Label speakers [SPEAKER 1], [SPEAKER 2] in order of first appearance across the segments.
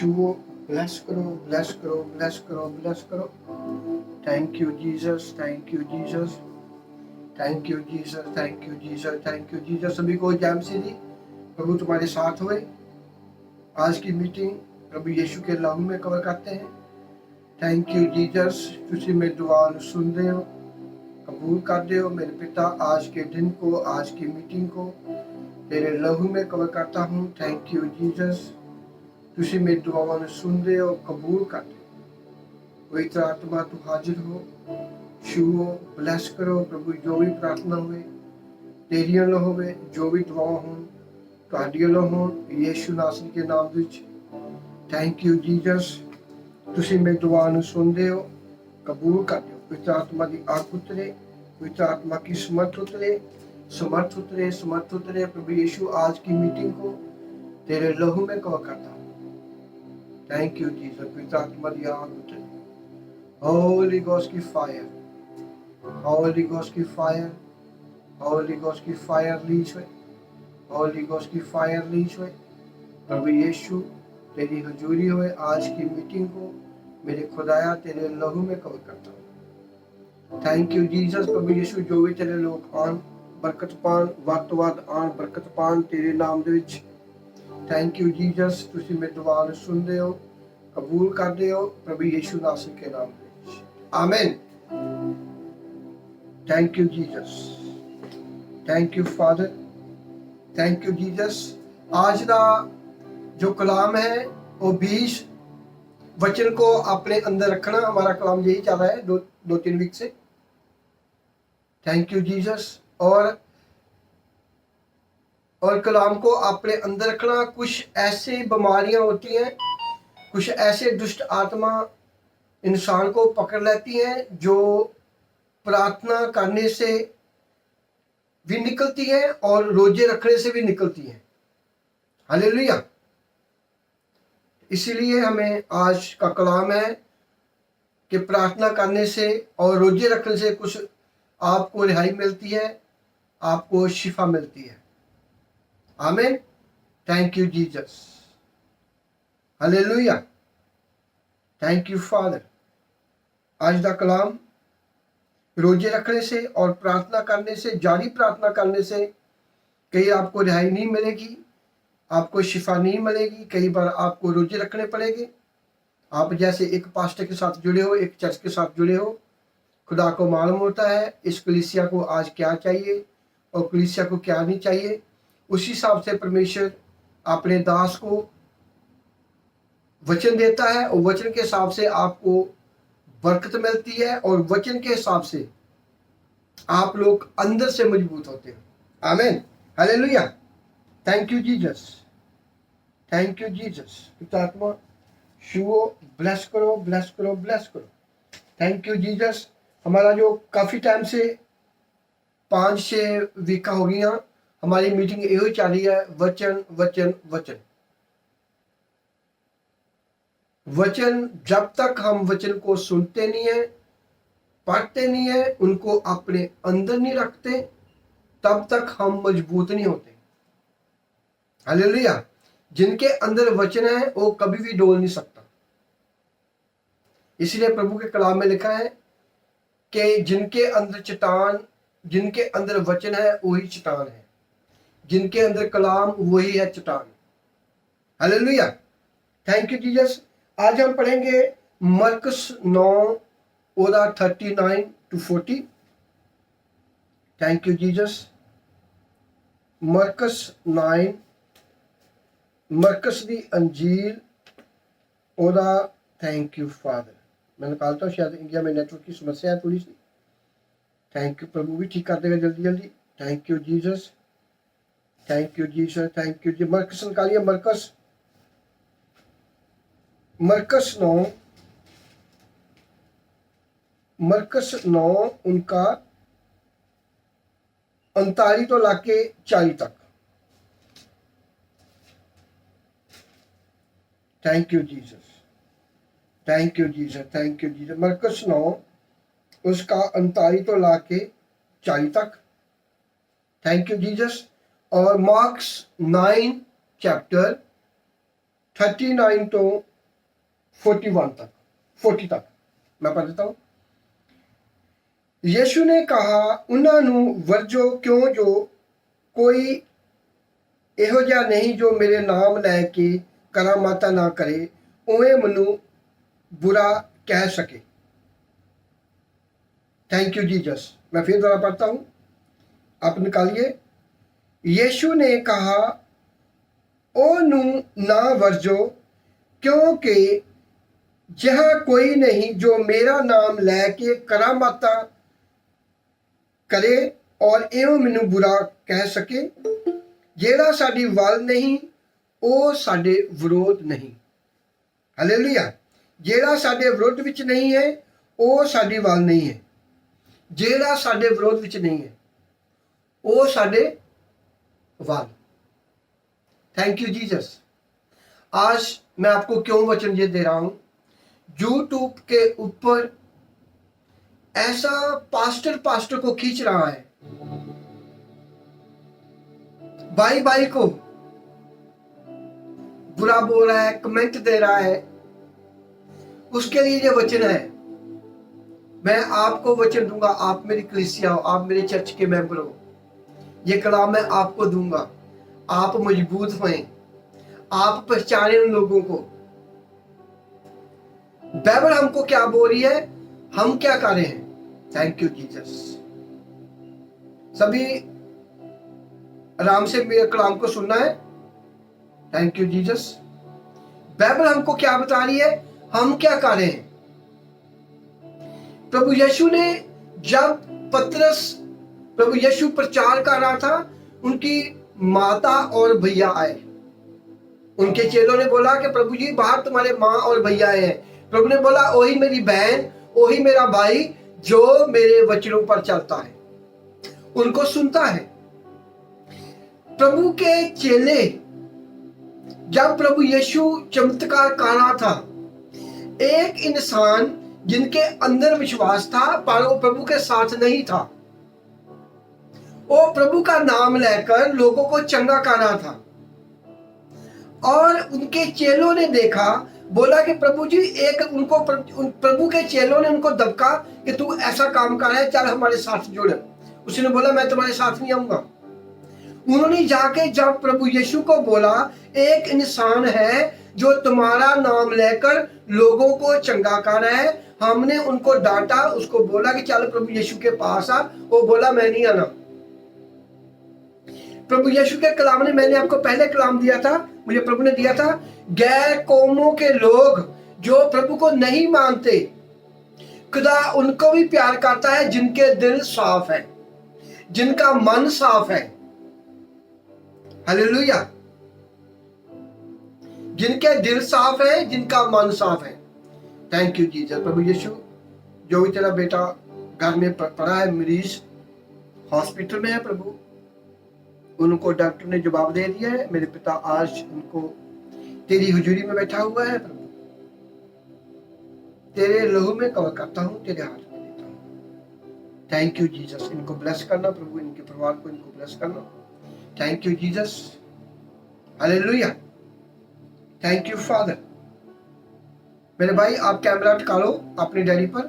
[SPEAKER 1] यीशु bless करो, bless करो, bless करो, ब्लेस करो। Thank you Jesus, thank you Jesus, thank you Jesus, thank you Jesus, thank you Jesus. सभी को जय मसीह दी। प्रभु तुम्हारे साथ हुए। आज की मीटिंग प्रभु यीशु के नाम में कवर करते हैं। थैंक यू जीसस, तुसी मेरी दुआ सुन रहे हो, कबूल कर दे हो मेरे पिता। आज के दिन को, आज की मीटिंग को तेरे लहू में कवर करता हूँ। थैंक यू जीसस, तुसी मेरी दुआवां सुन रहे हो, कबूल कर दे। पवित्र आत्मा तू हाजिर हो, छुओ, ब्लेस करो प्रभु। जो भी प्रार्थना हुए तेरियां लो होवे, जो भी दुआ हो तुहाडियां लो हो, यीशु नासरी के नाम विच। थैंक यू जीसस, तुसी मेरी दुआ सुनते हो, कबूल कर दो। पवित्र आत्मा की आग उतरे, पवित्र आत्मा की समर्थ उतरे, समर्थ उतरे, समर्थ उतरे। प्रभु यीशु आज की मीटिंग को तेरे लहू में कवर करता हूँ। थैंक यू जीसस, पवित्र आत्मा की आग उतरे। होली घोस्ट की फायर, होली घोस्ट की फायर, होली घोस्ट की फायर रिलीज हुए, होली घोस्ट की फायर रिलीज हुए। प्रभु यीशु तेरी हजूरी हुए। आज की मीटिंग को मेरे खुदाया तेरे लहू में कवर करता हूँ। Thank you Jesus. प्रभु यीशु जो भी तेरे लोग आन बरकत पान, ਵੱਧ ਤੋਂ ਵੱਧ आन बरकत पान तेरे नाम ਦੇ ਵਿੱਚ। थैंक यू जीसस, ਤੁਸੀਂ ਮੇਰੀ ਦੁਆ ਨੂੰ ਸੁਣਦੇ ਹੋ, कबूल करते हो प्रभु यीशु नासरी के नाम ਦੇ ਵਿੱਚ। आमीन। Thank you Jesus, thank you father, thank you Jesus. आज का जो कलाम है वो 20 वचन को अपने अंदर रखना। हमारा कलाम यही चल रहा है दो तीन वीक से। Thank you Jesus. और कलाम को अपने अंदर रखना। कुछ ऐसी बीमारियां होती हैं, कुछ ऐसे दुष्ट आत्मा इंसान को पकड़ लेती हैं जो प्रार्थना करने से भी निकलती है और रोजे रखने से भी निकलती है। हालेलुया। इसीलिए हमें आज का कलाम है कि प्रार्थना करने से और रोजे रखने से कुछ आपको रिहाई मिलती है, आपको शिफा मिलती है। आमीन। Thank you Jesus, hallelujah. Thank you father. आज का कलाम रोजे रखने से और प्रार्थना करने से, जारी प्रार्थना करने से कहीं आपको रिहाई नहीं मिलेगी, आपको शिफा नहीं मिलेगी। कई बार आपको रोजे रखने पड़ेंगे। आप जैसे एक पास्टर के साथ जुड़े हो, एक चर्च के साथ जुड़े हो, खुदा को मालूम होता है इस कलीसिया को आज क्या चाहिए और कलीसिया को क्या नहीं चाहिए। उसी हिसाब से परमेश्वर अपने दास को वचन देता है और वचन के हिसाब से आपको बरकत मिलती है और वचन के हिसाब से आप लोग अंदर से मजबूत होते हैं। आमीन, hallelujah. Thank you Jesus, thank you Jesus. पिता आत्मा छुओ, ब्लेस करो, ब्लेस करो, ब्लेस करो। Thank you Jesus. हमारा जो काफ़ी टाइम से 5-6 वीक हो गई हमारी मीटिंग यो चल रही है, वचन वचन वचन वचन। जब तक हम वचन को सुनते नहीं है, पढ़ते नहीं है, उनको अपने अंदर नहीं रखते, तब तक हम मजबूत नहीं होते। हालेलुया। जिनके अंदर वचन है वो कभी भी डोल नहीं सकता। इसलिए प्रभु के कलाम में लिखा है कि जिनके अंदर चट्टान, जिनके अंदर वचन है वही चट्टान है, जिनके अंदर कलाम वही है चट्टान। हालेलुया। Thank you Jesus. आज हम पढ़ेंगे मरकुस 9:39-40। Thank you Jesus. मरकुस 9, मरकुस दी अंजील ओदा। Thank you father. मैं निकालता हूँ, शायद इंडिया में नेटवर्क की समस्या है थोड़ी सी। थैंक यू, प्रभु भी ठीक कर देगा जल्दी जल्दी। Thank you Jesus, thank you Jesus, thank you ji. Markus निकालिए। मरकुस 9 उनका 39 तो लाके 40 तक। Thank you Jesus, thank you Jesus, thank you Jesus. मरकुस 9 उसका 39 तो लाके 40 तक। Thank you Jesus. और मार्क्स 9 चैप्टर 39 तो 41 तक, 40 तक मैं पढ़ देता हूँ। यीशु ने कहा, उन्होंने वर्जो क्यों जो कोई ਇਹੋ ਜਿਹਾ नहीं जो मेरे नाम लैके करामाता ना करे उवें मनु बुरा कह सके। Thank you Jesus. मैं फिर दोबारा पढ़ता हूँ, आप निकालिए। यीशु ने कहा, ओनू ना वर्जो क्योंकि जहाँ कोई नहीं जो मेरा नाम लैके करामाता करे और एवं मैनू बुरा कह सके। ਜਿਹੜਾ ਸਾਡੀ ਵੱਲ ਨਹੀਂ ਉਹ ਸਾਡੇ ਵਿਰੋਧ ਨਹੀਂ। ਹਾਲੇਲੂਇਆ। ਜਿਹੜਾ ਸਾਡੇ ਵਿਰੋਧ ਵਿੱਚ ਨਹੀਂ ਹੈ ਉਹ ਸਾਡੀ ਵੱਲ नहीं है। ਜਿਹੜਾ ਸਾਡੇ ਵਿਰੋਧ ਵਿੱਚ नहीं है ਉਹ ਸਾਡੇ ਵੱਲ। Thank you Jesus. आज मैं आपको क्यों वचन ये दे रहा हूं, यूट्यूब के ऊपर ऐसा पास्टर को खींच रहा है, भाई को बुरा बोल रहा है, कमेंट दे रहा है, उसके लिए ये वचन है। मैं आपको वचन दूंगा, आप मेरी कलीसिया हो, आप मेरे चर्च के मेंबर हो, ये कलाम मैं आपको दूंगा। आप मजबूत होएं, आप पहचाने उन लोगों को। बाइबल हमको क्या बोल रही है, हम क्या कर रहे हैं। Thank you Jesus. सभी आराम से मेरे कलाम को सुनना है। Thank you Jesus. बाइबल हमको क्या बता रही है, हम क्या कर रहे हैं। प्रभु यीशु ने जब प्रभु यीशु प्रचार कर रहा था, उनकी माता और भैया आए। उनके चेलों ने बोला कि प्रभु जी बाहर तुम्हारे माँ और भैया आए हैं। प्रभु ने बोला, वही मेरी बहन, वही मेरा भाई जो मेरे वचनों पर चलता है, उनको सुनता है। प्रभु के चेले जब प्रभु यीशु चमत्कार कर रहा था, एक इंसान जिनके अंदर विश्वास था पर वो प्रभु के साथ नहीं था, वो प्रभु का नाम लेकर लोगों को चंगा कर रहा था। और उनके चेलों ने देखा, बोला कि प्रभु जी प्रभु के चेलों ने उनको दबका कि तू ऐसा काम कर रहा है, चल हमारे साथ जुड़। उसने बोला, मैं तुम्हारे साथ नहीं आऊंगा। उन्होंने जाके जब प्रभु यीशु को बोला, एक इंसान है जो तुम्हारा नाम लेकर लोगों को चंगा कर रहा है, हमने उनको डांटा, उसको बोला कि चल प्रभु यीशु के पास आ। वो बोला, मैं नहीं आना। प्रभु यीशु के कलाम ने, मैंने आपको पहले कलाम दिया था, मुझे प्रभु ने दिया था, गैर कौमों के लोग जो प्रभु को नहीं मानते, खुदा उनको भी प्यार करता है जिनके दिल साफ है, जिनका मन साफ है। हालेलुया। जिनके दिल साफ है, जिनका मन साफ है। Thank you Jesus. प्रभु यीशु, जो भी तेरा बेटा घर में पड़ा है, मरीज हॉस्पिटल में है, प्रभु उनको डॉक्टर ने जवाब दे दिया है। मेरे पिता आज उनको तेरी हुजूरी में बैठा हुआ है, प्रभु तेरे लहू में कवर करता हूं, तेरे हाथ में देता हूं। Thank you Jesus. इनको ब्लेस करना प्रभु, इनके परिवार को इनको ब्लेस करना। Thank you Jesus. Hallelujah. Thank you father. मेरे भाई, आप कैमरा टिका लो अपने डैडी पर,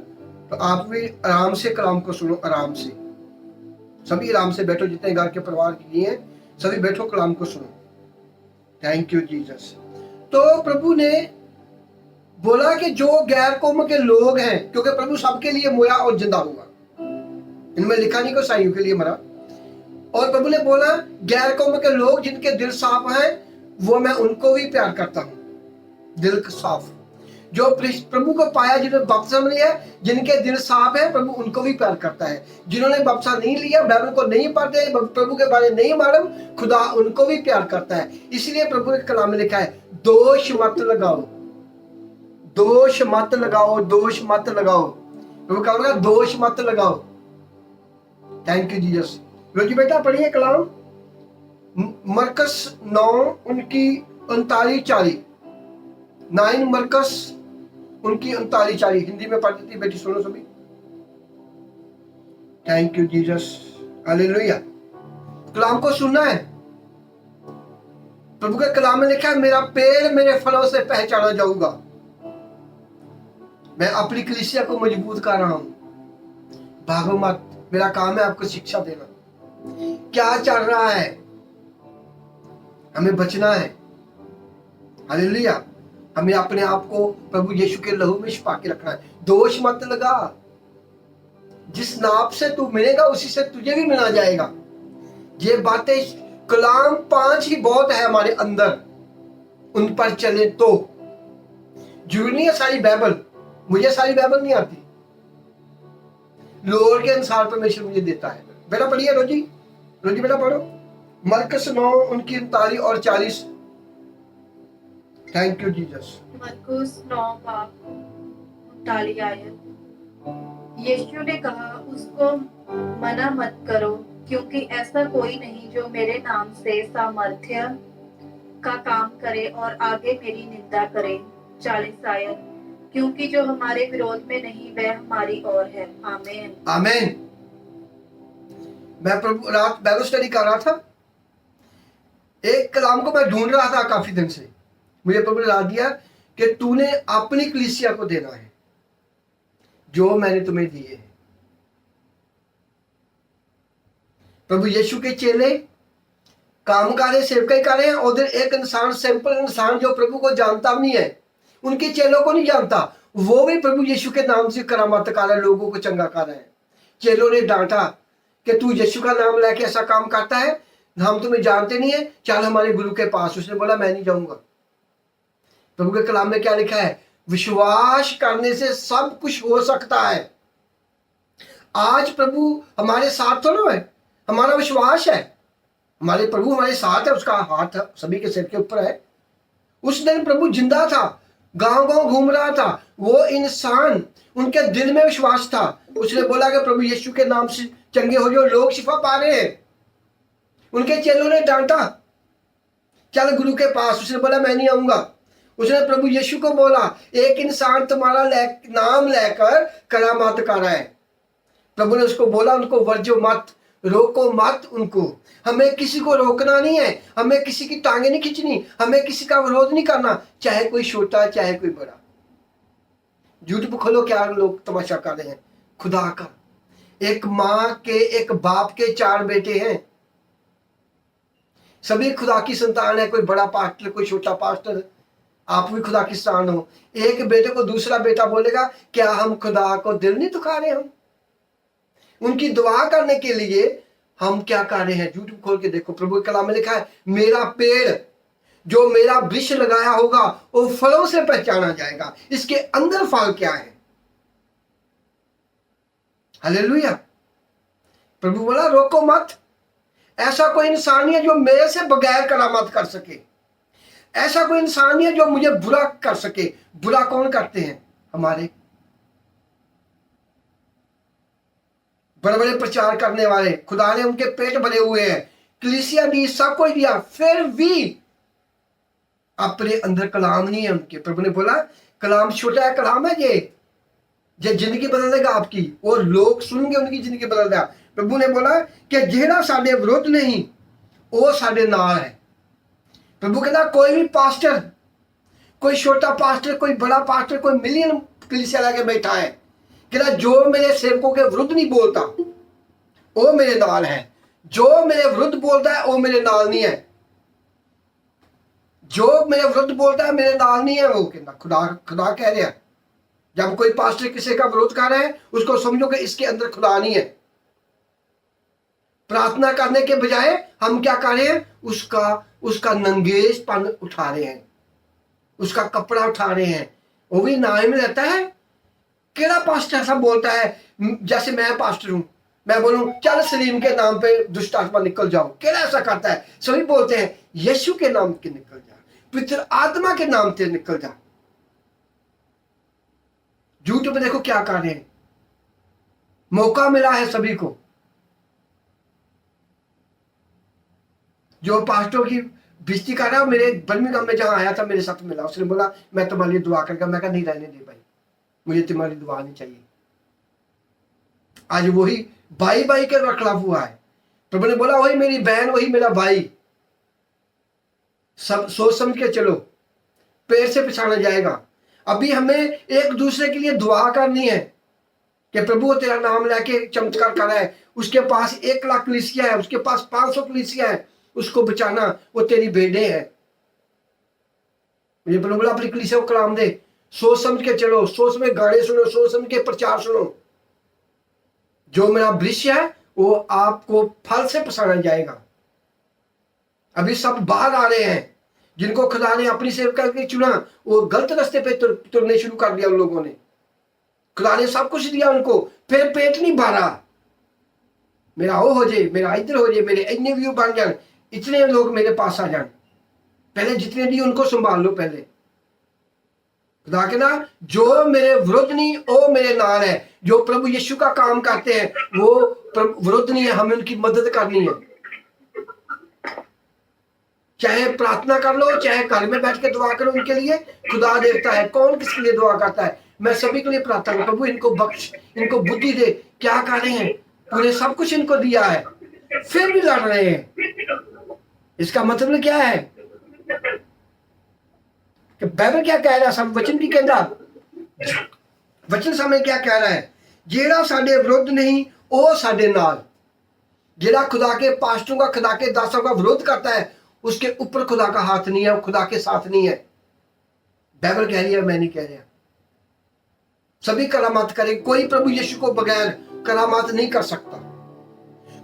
[SPEAKER 1] तो आप भी आराम से कलाम को सुनो। आराम से सभी आराम से बैठो, जितने घर के परिवार के लिए हैं सभी बैठो, कलाम को सुनो। Thank you Jesus. तो प्रभु ने बोला कि जो गैर कौम के लोग हैं, क्योंकि प्रभु सबके लिए मोया और जिंदा हुआ, इनमें लिखा नहीं को ईसाइयों के लिए मरा। और प्रभु ने बोला, गैर कौम के लोग जिनके दिल साफ हैं, वो मैं उनको भी प्यार करता हूं। दिल साफ जो प्रभु को पाया, जिन्होंने बपतिस्मा लिया, जिनके दिल साफ है, प्रभु उनको भी प्यार करता है। जिन्होंने बपतिस्मा नहीं लिया, बाइबल को नहीं पढ़ते, प्रभु के बारे में नहीं मालूम, खुदा उनको भी प्यार करता है। इसलिए प्रभु के कलाम में लिखा है, दोष मत लगाओ, दोष मत लगाओ, दोष मत लगाओ। प्रभु का बोला, दोष मत लगाओ। Thank you Jesus. रोजी बेटा पढ़िए कलाम, मरकस 9 उनकी 39-40। 9 मरकस उनकी 39-40 हिंदी में पढ़ देती बेटी, सुनो सभी। Thank you Jesus. हालेलुया। कलाम को सुनना है। प्रभु के कलाम में लिखा है, मेरा पेड़ मेरे फलों से पहचाना जाऊंगा। मैं अपनी कलीसिया को मजबूत कर रहा हूं। भागो मत, मेरा काम है आपको शिक्षा देना। क्या चल रहा है, हमें बचना है। हालेलुया। हमें अपने आप को प्रभु यीशु के लहू में छिपा के रखना है। दोष मत लगा, जिस नाप से तू मिलेगा उसी से तुझे भी मिला जाएगा। ये बातें कलाम 5 ही बहुत है हमारे अंदर, उन पर चले तो। जरूरी नहीं है सारी बाइबल, मुझे सारी बाइबल नहीं आती, लोअर के अनुसार परमेश्वर मुझे देता है। बेटा पढ़िए, रोजी रोजी बेटा पढ़ो मरकस 9 उनकी 39 और 40। Thank you Jesus.
[SPEAKER 2] मरकुस 9 बाब 39 आयत। यीशु ने कहा, उसको मना मत करो, क्योंकि ऐसा कोई नहीं जो मेरे नाम से सामर्थ्य का काम करे और आगे मेरी निंदा करे। 40 आयत। क्योंकि जो हमारे विरोध में नहीं वह हमारी ओर है। आमीन
[SPEAKER 1] आमीन। मैं प्रभु रात बाइबल स्टडी कर रहा था, एक कलाम को मैं ढूंढ रहा था काफी दिन से। मुझे प्रभु ने ला दिया कि तूने अपनी कलीसिया को देना है जो मैंने तुम्हें दिए हैं। प्रभु यीशु के चेले काम कर रहे, सेवकाई कर रहे हैं। उधर एक इंसान, सिंपल इंसान जो प्रभु को जानता नहीं है, उनके चेलों को नहीं जानता, वो भी प्रभु यीशु के नाम से करामात कर रहे हैं, लोगों को चंगा कर रहे हैं। चेलों ने डांटा कि तू यीशु का नाम लेके ऐसा काम करता है, हम तुम्हें जानते नहीं है, चल हमारे गुरु के पास। उसने बोला मैं नहीं जाऊंगा। प्रभु के कलाम में क्या लिखा है? विश्वास करने से सब कुछ हो सकता है। आज प्रभु हमारे साथ तो ना है, हमारा विश्वास है, हमारे प्रभु हमारे साथ है, उसका हाथ सभी के सिर के ऊपर है। उस दिन प्रभु जिंदा था, गांव गांव घूम रहा था। वो इंसान, उनके दिल में विश्वास था। उसने बोला कि प्रभु यीशु के नाम से चंगे हो जाओ, लोग शिफा पा रहे हैं। उनके चेलों ने डांटा, चल गुरु के पास। उसने बोला मैं नहीं आऊंगा। उसने प्रभु यीशु को बोला, एक इंसान तुम्हारा नाम लेकर करामात कर रहा है। प्रभु ने उसको बोला, उनको वर्जो मत, रोको मत उनको। हमें किसी को रोकना नहीं है, हमें किसी की टांगे नहीं खींचनी, हमें किसी का विरोध नहीं करना, चाहे कोई छोटा चाहे कोई बड़ा। यूट्यूब खोलो, क्या लोग तमाशा कर रहे हैं खुदा का। एक माँ के, एक बाप के 4 बेटे हैं, सभी खुदा की संतान है। कोई बड़ा पास्टर, कोई छोटा पास्टर, आप भी खुदा की संतान हो। एक बेटे को दूसरा बेटा बोलेगा, क्या हम खुदा को दिल नहीं दुखा रहे? हम उनकी दुआ करने के लिए हम क्या कर रहे हैं? यूट्यूब खोल के देखो, प्रभु के कलाम में लिखा है, मेरा पेड़ जो मेरा वृक्ष लगाया होगा वो फलों से पहचाना जाएगा, इसके अंदर फल क्या है। हालेलुया। प्रभु बोला रोको मत। ऐसा कोई इंसान नहीं है जो मेरे से बगैर करामात कर सके। ऐसा कोई इंसान नहीं है जो मुझे बुरा कर सके। बुरा कौन करते हैं? हमारे बड़े बड़े प्रचार करने वाले। खुदा ने उनके पेट भरे हुए हैं, कलीसिया दी, सब कुछ दिया, फिर भी अपने अंदर कलाम नहीं है उनके। प्रभु ने बोला कलाम छोटा है, कलाम है ये जिंदगी बदल देगा आपकी, और लोग सुनेंगे उनकी जिंदगी बदल देगा। प्रभु ने बोला कि जेड़ा साडे विरोध नहीं वो साडे नाल है। प्रभु कहता कोई भी पास्टर, कोई छोटा पास्टर, कोई बड़ा पास्टर, कोई मिलियन कलीसिया लाके बैठा है, कहता जो मेरे सेवकों के विरुद्ध नहीं बोलता वो मेरे नाल है, जो मेरे विरुद्ध बोलता है वो मेरे नाल नहीं है। जो मेरे विरुद्ध बोलता है मेरे नाल नहीं है। वो कहता खुदा कह रहा है। जब कोई पास्टर किसी का विरोध कर रहा है, उसको समझो कि इसके अंदर खुदा नहीं है। प्रार्थना करने के बजाय हम क्या कर रहे हैं? उसका नंगेजपन उठा रहे हैं, उसका कपड़ा उठा रहे हैं। वो भी नाम में रहता है। केड़ा पास्टर ऐसा बोलता है? जैसे मैं पास्टर हूं, मैं बोलूं चल सलीम के नाम पे दुष्ट आत्मा निकल जाओ, केड़ा ऐसा करता है? सभी बोलते हैं यीशु के नाम के निकल जा, पवित्र आत्मा के नाम से निकल जा। यूट्यूब पे देखो क्या कर रहे हैं। मौका मिला है सभी को। जो पास्टरों की बेइज्जती कर रहा है, मेरे बर्मिंघम में जहां आया था मेरे साथ मिला, उसने बोला मैं तुम्हारे लिए दुआ करूंगा। मैं कहा नहीं रहने दे भाई, मुझे तुम्हारी दुआ नहीं चाहिए। आज वही भाई के खिलाफ हुआ है। प्रभु ने बोला वही मेरी बहन, वही मेरा भाई। सब सोच समझ के चलो, पेड़ से पछाना जाएगा। अभी हमें एक दूसरे के लिए दुआ करनी है कि प्रभु तेरा नाम लेके चमत्कार कर रहा है, उसके पास 1 लाख कलीसिया है, उसके पास 500 कलीसिया है, उसको बचाना, वो तेरी बेटे है। मुझे प्रभु बोला अपनी कलीसिया को कलाम दे, सोच समझ के चलो, सोच में गाने सुनो, सोच समझ के प्रचार सुनो। जो मेरा भविष्य है वो आपको फल से पसाना जाएगा। अभी सब बाहर आ रहे हैं, जिनको खुदा ने अपनी सेवका के चुना, वो गलत रास्ते पे तुरने शुरू कर दिया। उन लोगों ने, खुदा ने सब कुछ दिया उनको, फिर पेट नहीं भरा। मेरा वो हो जाए, मेरा इधर हो जाए, मेरे इतने व्यू बन जाए, इतने लोग मेरे पास आ जाए। पहले जितने दिए उनको संभाल लो। पहले खुदा कहना जो मेरे विरुद्ध नहीं वो मेरे नाल है। जो प्रभु यीशु का काम करते हैं वो विरुद्ध नहीं है, हमें उनकी मदद करनी है। चाहे प्रार्थना कर लो, चाहे घर में बैठ के दुआ करो उनके लिए। खुदा देखता है कौन किसके लिए दुआ करता है। मैं सभी के लिए प्रार्थना करूं, प्रभु इनको बख्श, इनको बुद्धि दे, क्या कर रहे हैं, तूने सब कुछ इनको दिया है, फिर भी लड़ रहे हैं। इसका मतलब क्या है कि बाइबल क्या कह रहा है, सब वचन की कहता, वचन समय क्या कह रहा है, जेड़ा साडे विरुद्ध नहीं वो साडे नाल। जेड़ा खुदा के पास्टरों का, खुदा के दासों का विरोध करता है, उसके ऊपर खुदा का हाथ नहीं है, खुदा के साथ नहीं है। बाइबल कह रही है, मैं नहीं कह रहा। सभी करामात करें, कोई प्रभु यीशु को बगैर करामात नहीं कर सकता।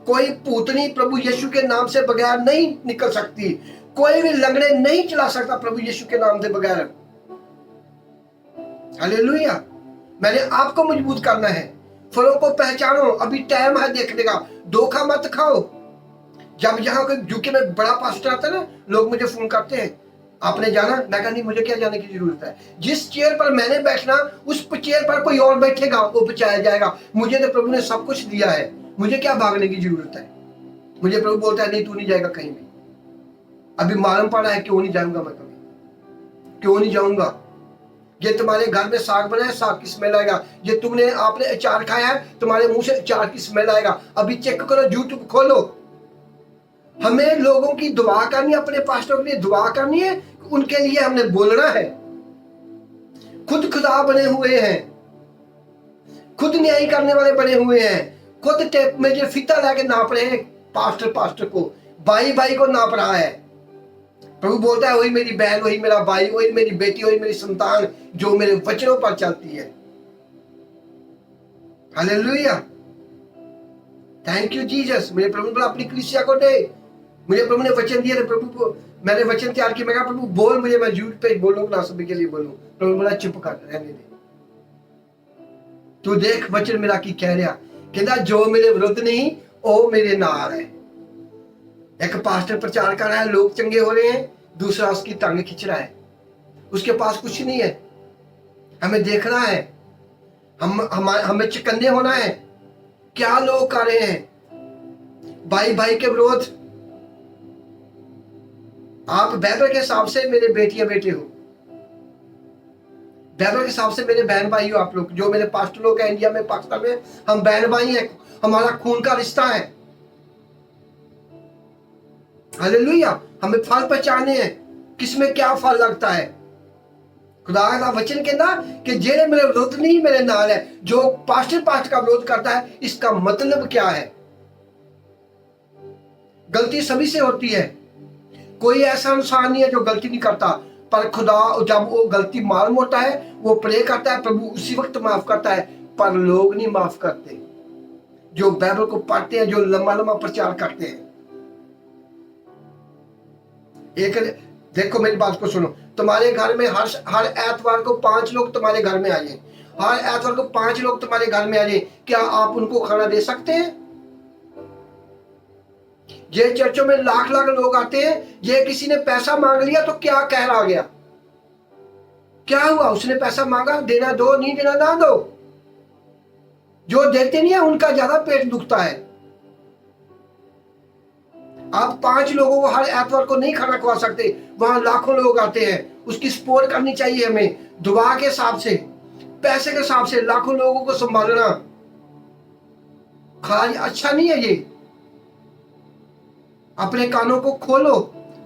[SPEAKER 1] कोई पूतनी प्रभु यीशु के नाम से बगैर नहीं निकल सकती। कोई भी लंगड़े नहीं चला सकता प्रभु यीशु के नाम से बगैर। हालेलुया। मैंने आपको मजबूत करना है। फलों को पहचानो, अभी टाइम है देखने का, धोखा मत खाओ। जब यहाँ कोई यूके में बड़ा पास्टर आता है ना, लोग मुझे फोन करते हैं, आपने जाना? मैं कहा नहीं, मुझे क्या जाने की जरूरत है। जिस चेयर पर मैंने बैठना उस चेयर पर कोई और बैठेगा, वो बचाया जाएगा। मुझे तो प्रभु ने सब कुछ दिया है, मुझे क्या भागने की जरूरत है। मुझे प्रभु बोलता है नहीं, तू नहीं जाएगा कहीं भी। अभी मालूम पड़ा है क्यों नहीं जाऊंगा मैं कभी, क्यों नहीं जाऊंगा। ये तुम्हारे घर में साग बना है, साग की स्मेल आएगा। ये तुमने आपने अचार खाया है, तुम्हारे मुंह से अचार की स्मेल आएगा। अभी चेक करो, यूट्यूब खोलो। हमें लोगों की दुआ करनी है, अपने पास्टरों के लिए दुआ करनी है, उनके लिए हमने बोलना है। खुद खुदा बने हुए हैं, खुद न्याय करने वाले बने हुए हैं, खुद टेप में जो फीता लाके नाप रहे हैं, पास्टर को, भाई को नाप रहा है। प्रभु बोलता है वही मेरी बहन, वही मेरा भाई, वही मेरी बेटी, वही मेरी संतान जो मेरे वचनों पर चलती है। Hallelujah, thank you Jesus. मुझे प्रभु बोला अपनी कलीसिया को दे। मुझे प्रभु ने वचन दिया, प्रभु को मैंने वचन तैयार किया। मैं कहा प्रभु बोल, मुझे मैं यूट्यूब पे बोलूं ना, सभी के लिए बोलूं। प्रभु बोला चुप कर, रहने दे, तू देख वचन मेरा की कह रहा। कहता जो मेरे विरुद्ध नहीं वो मेरे नाल है। एक पास्टर प्रचार कर रहा है, लोग चंगे हो रहे हैं, दूसरा उसकी टांग खींच रहा है, उसके पास कुछ नहीं है। हमें देखना है, हमें चकन्ने होना है। क्या लोग कर रहे हैं भाई के विरोध। आप बाइबल के हिसाब से मेरे बेटियां बेटे हो, बाइबल के हिसाब से मेरे बहन भाई हो। आप लोग जो मेरे पास्टर लोग हैं इंडिया में, पाकिस्तान में, हम बहन भाई हैं, हमारा खून का रिश्ता है। हालेलुया। हमें फल पहचाने हैं, किसमें क्या फल लगता है। खुदा का वचन कहना कि जेड़े मेरे विरोध नहीं मेरे नाल है। जो पास्टर का विरोध करता है, इसका मतलब क्या है। गलती सभी से होती है, कोई ऐसा इंसान नहीं है जो गलती नहीं करता। पर खुदा जब वो गलती मालूम होता है, वो प्रे करता है, प्रभु उसी वक्त माफ करता है। पर लोग नहीं माफ करते, जो बाइबल को पढ़ते हैं, जो लंबा लंबा प्रचार करते हैं। एक देखो मेरी बात को सुनो, तुम्हारे घर में हर एतवार को 5 लोग तुम्हारे घर में आ जाए, हर एतवार को 5 लोग तुम्हारे घर में आ जाए, क्या आप उनको खाना दे सकते हैं? ये चर्चों में लाख लोग आते हैं, ये किसी ने पैसा मांग लिया तो क्या कह रहा गया, क्या हुआ, उसने पैसा मांगा, देना दो, नहीं देना ना दो। जो देते नहीं है उनका ज्यादा पेट दुखता है। आप 5 लोगों को हर एतवार को नहीं खाना खवा सकते, वहां लाखों लोग आते हैं। उसकी सपोर्ट करनी चाहिए हमें, दुआ के हिसाब से, पैसे के हिसाब से। लाखों लोगों को संभालना खाली अच्छा नहीं है। ये अपने कानों को खोलो,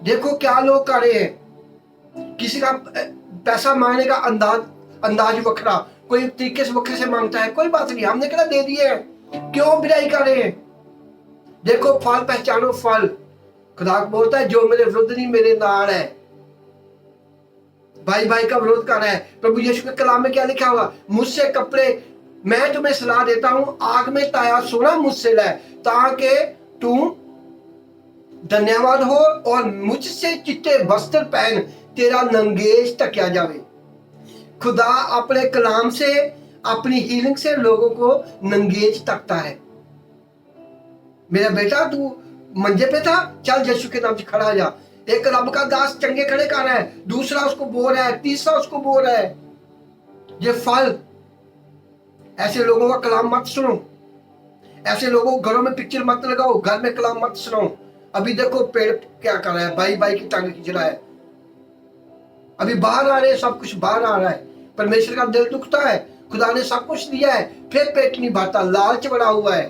[SPEAKER 1] देखो क्या लोग कर रहे हैं। किसी का पैसा मांगने का अंदाज अंदाज वखरा, कोई तरीके से वक्र से मांगता है, कोई बात नहीं, हमने क्या दे दिए हैं, क्यों बुराई कर रहे हैं। देखो फल पहचानो फल। खुदा बोलता है जो मेरे विरुद्ध नहीं मेरे नाल है। भाई भाई का विरोध कर रहा है। प्रभु यीशु के कलाम में क्या लिखा हुआ, मुझसे कपड़े, मैं तुम्हें सलाह देता हूं आग में ताया सोना मुझसे ले, ताकि तू धन्यवाद हो और मुझसे चिट्टे वस्त्र पहन तेरा नंगेज टकिया जावे। खुदा अपने कलाम से, अपनी हीलिंग से लोगों को नंगेज तकता है। मेरा बेटा तू मंजे पे था, चल यीशु के नाम से खड़ा हो जा। एक रब का दास चंगे खड़े कर रहा है, दूसरा उसको बोल रहा है, तीसरा उसको बोल रहा है। ये फल, ऐसे लोगों का कलाम मत सुनो, ऐसे लोगों को घरों में पिक्चर मत लगाओ, घर में कलाम मत सुनो। अभी देखो पेड़ क्या कर रहा है, भाई भाई की टांग खींच रहा है। अभी बाहर आ रहे हैं, सब कुछ बाहर आ रहा है। परमेश्वर का दिल दुखता है, खुदा ने सब कुछ दिया है फिर पेट नहीं भरता, लालच बड़ा हुआ है।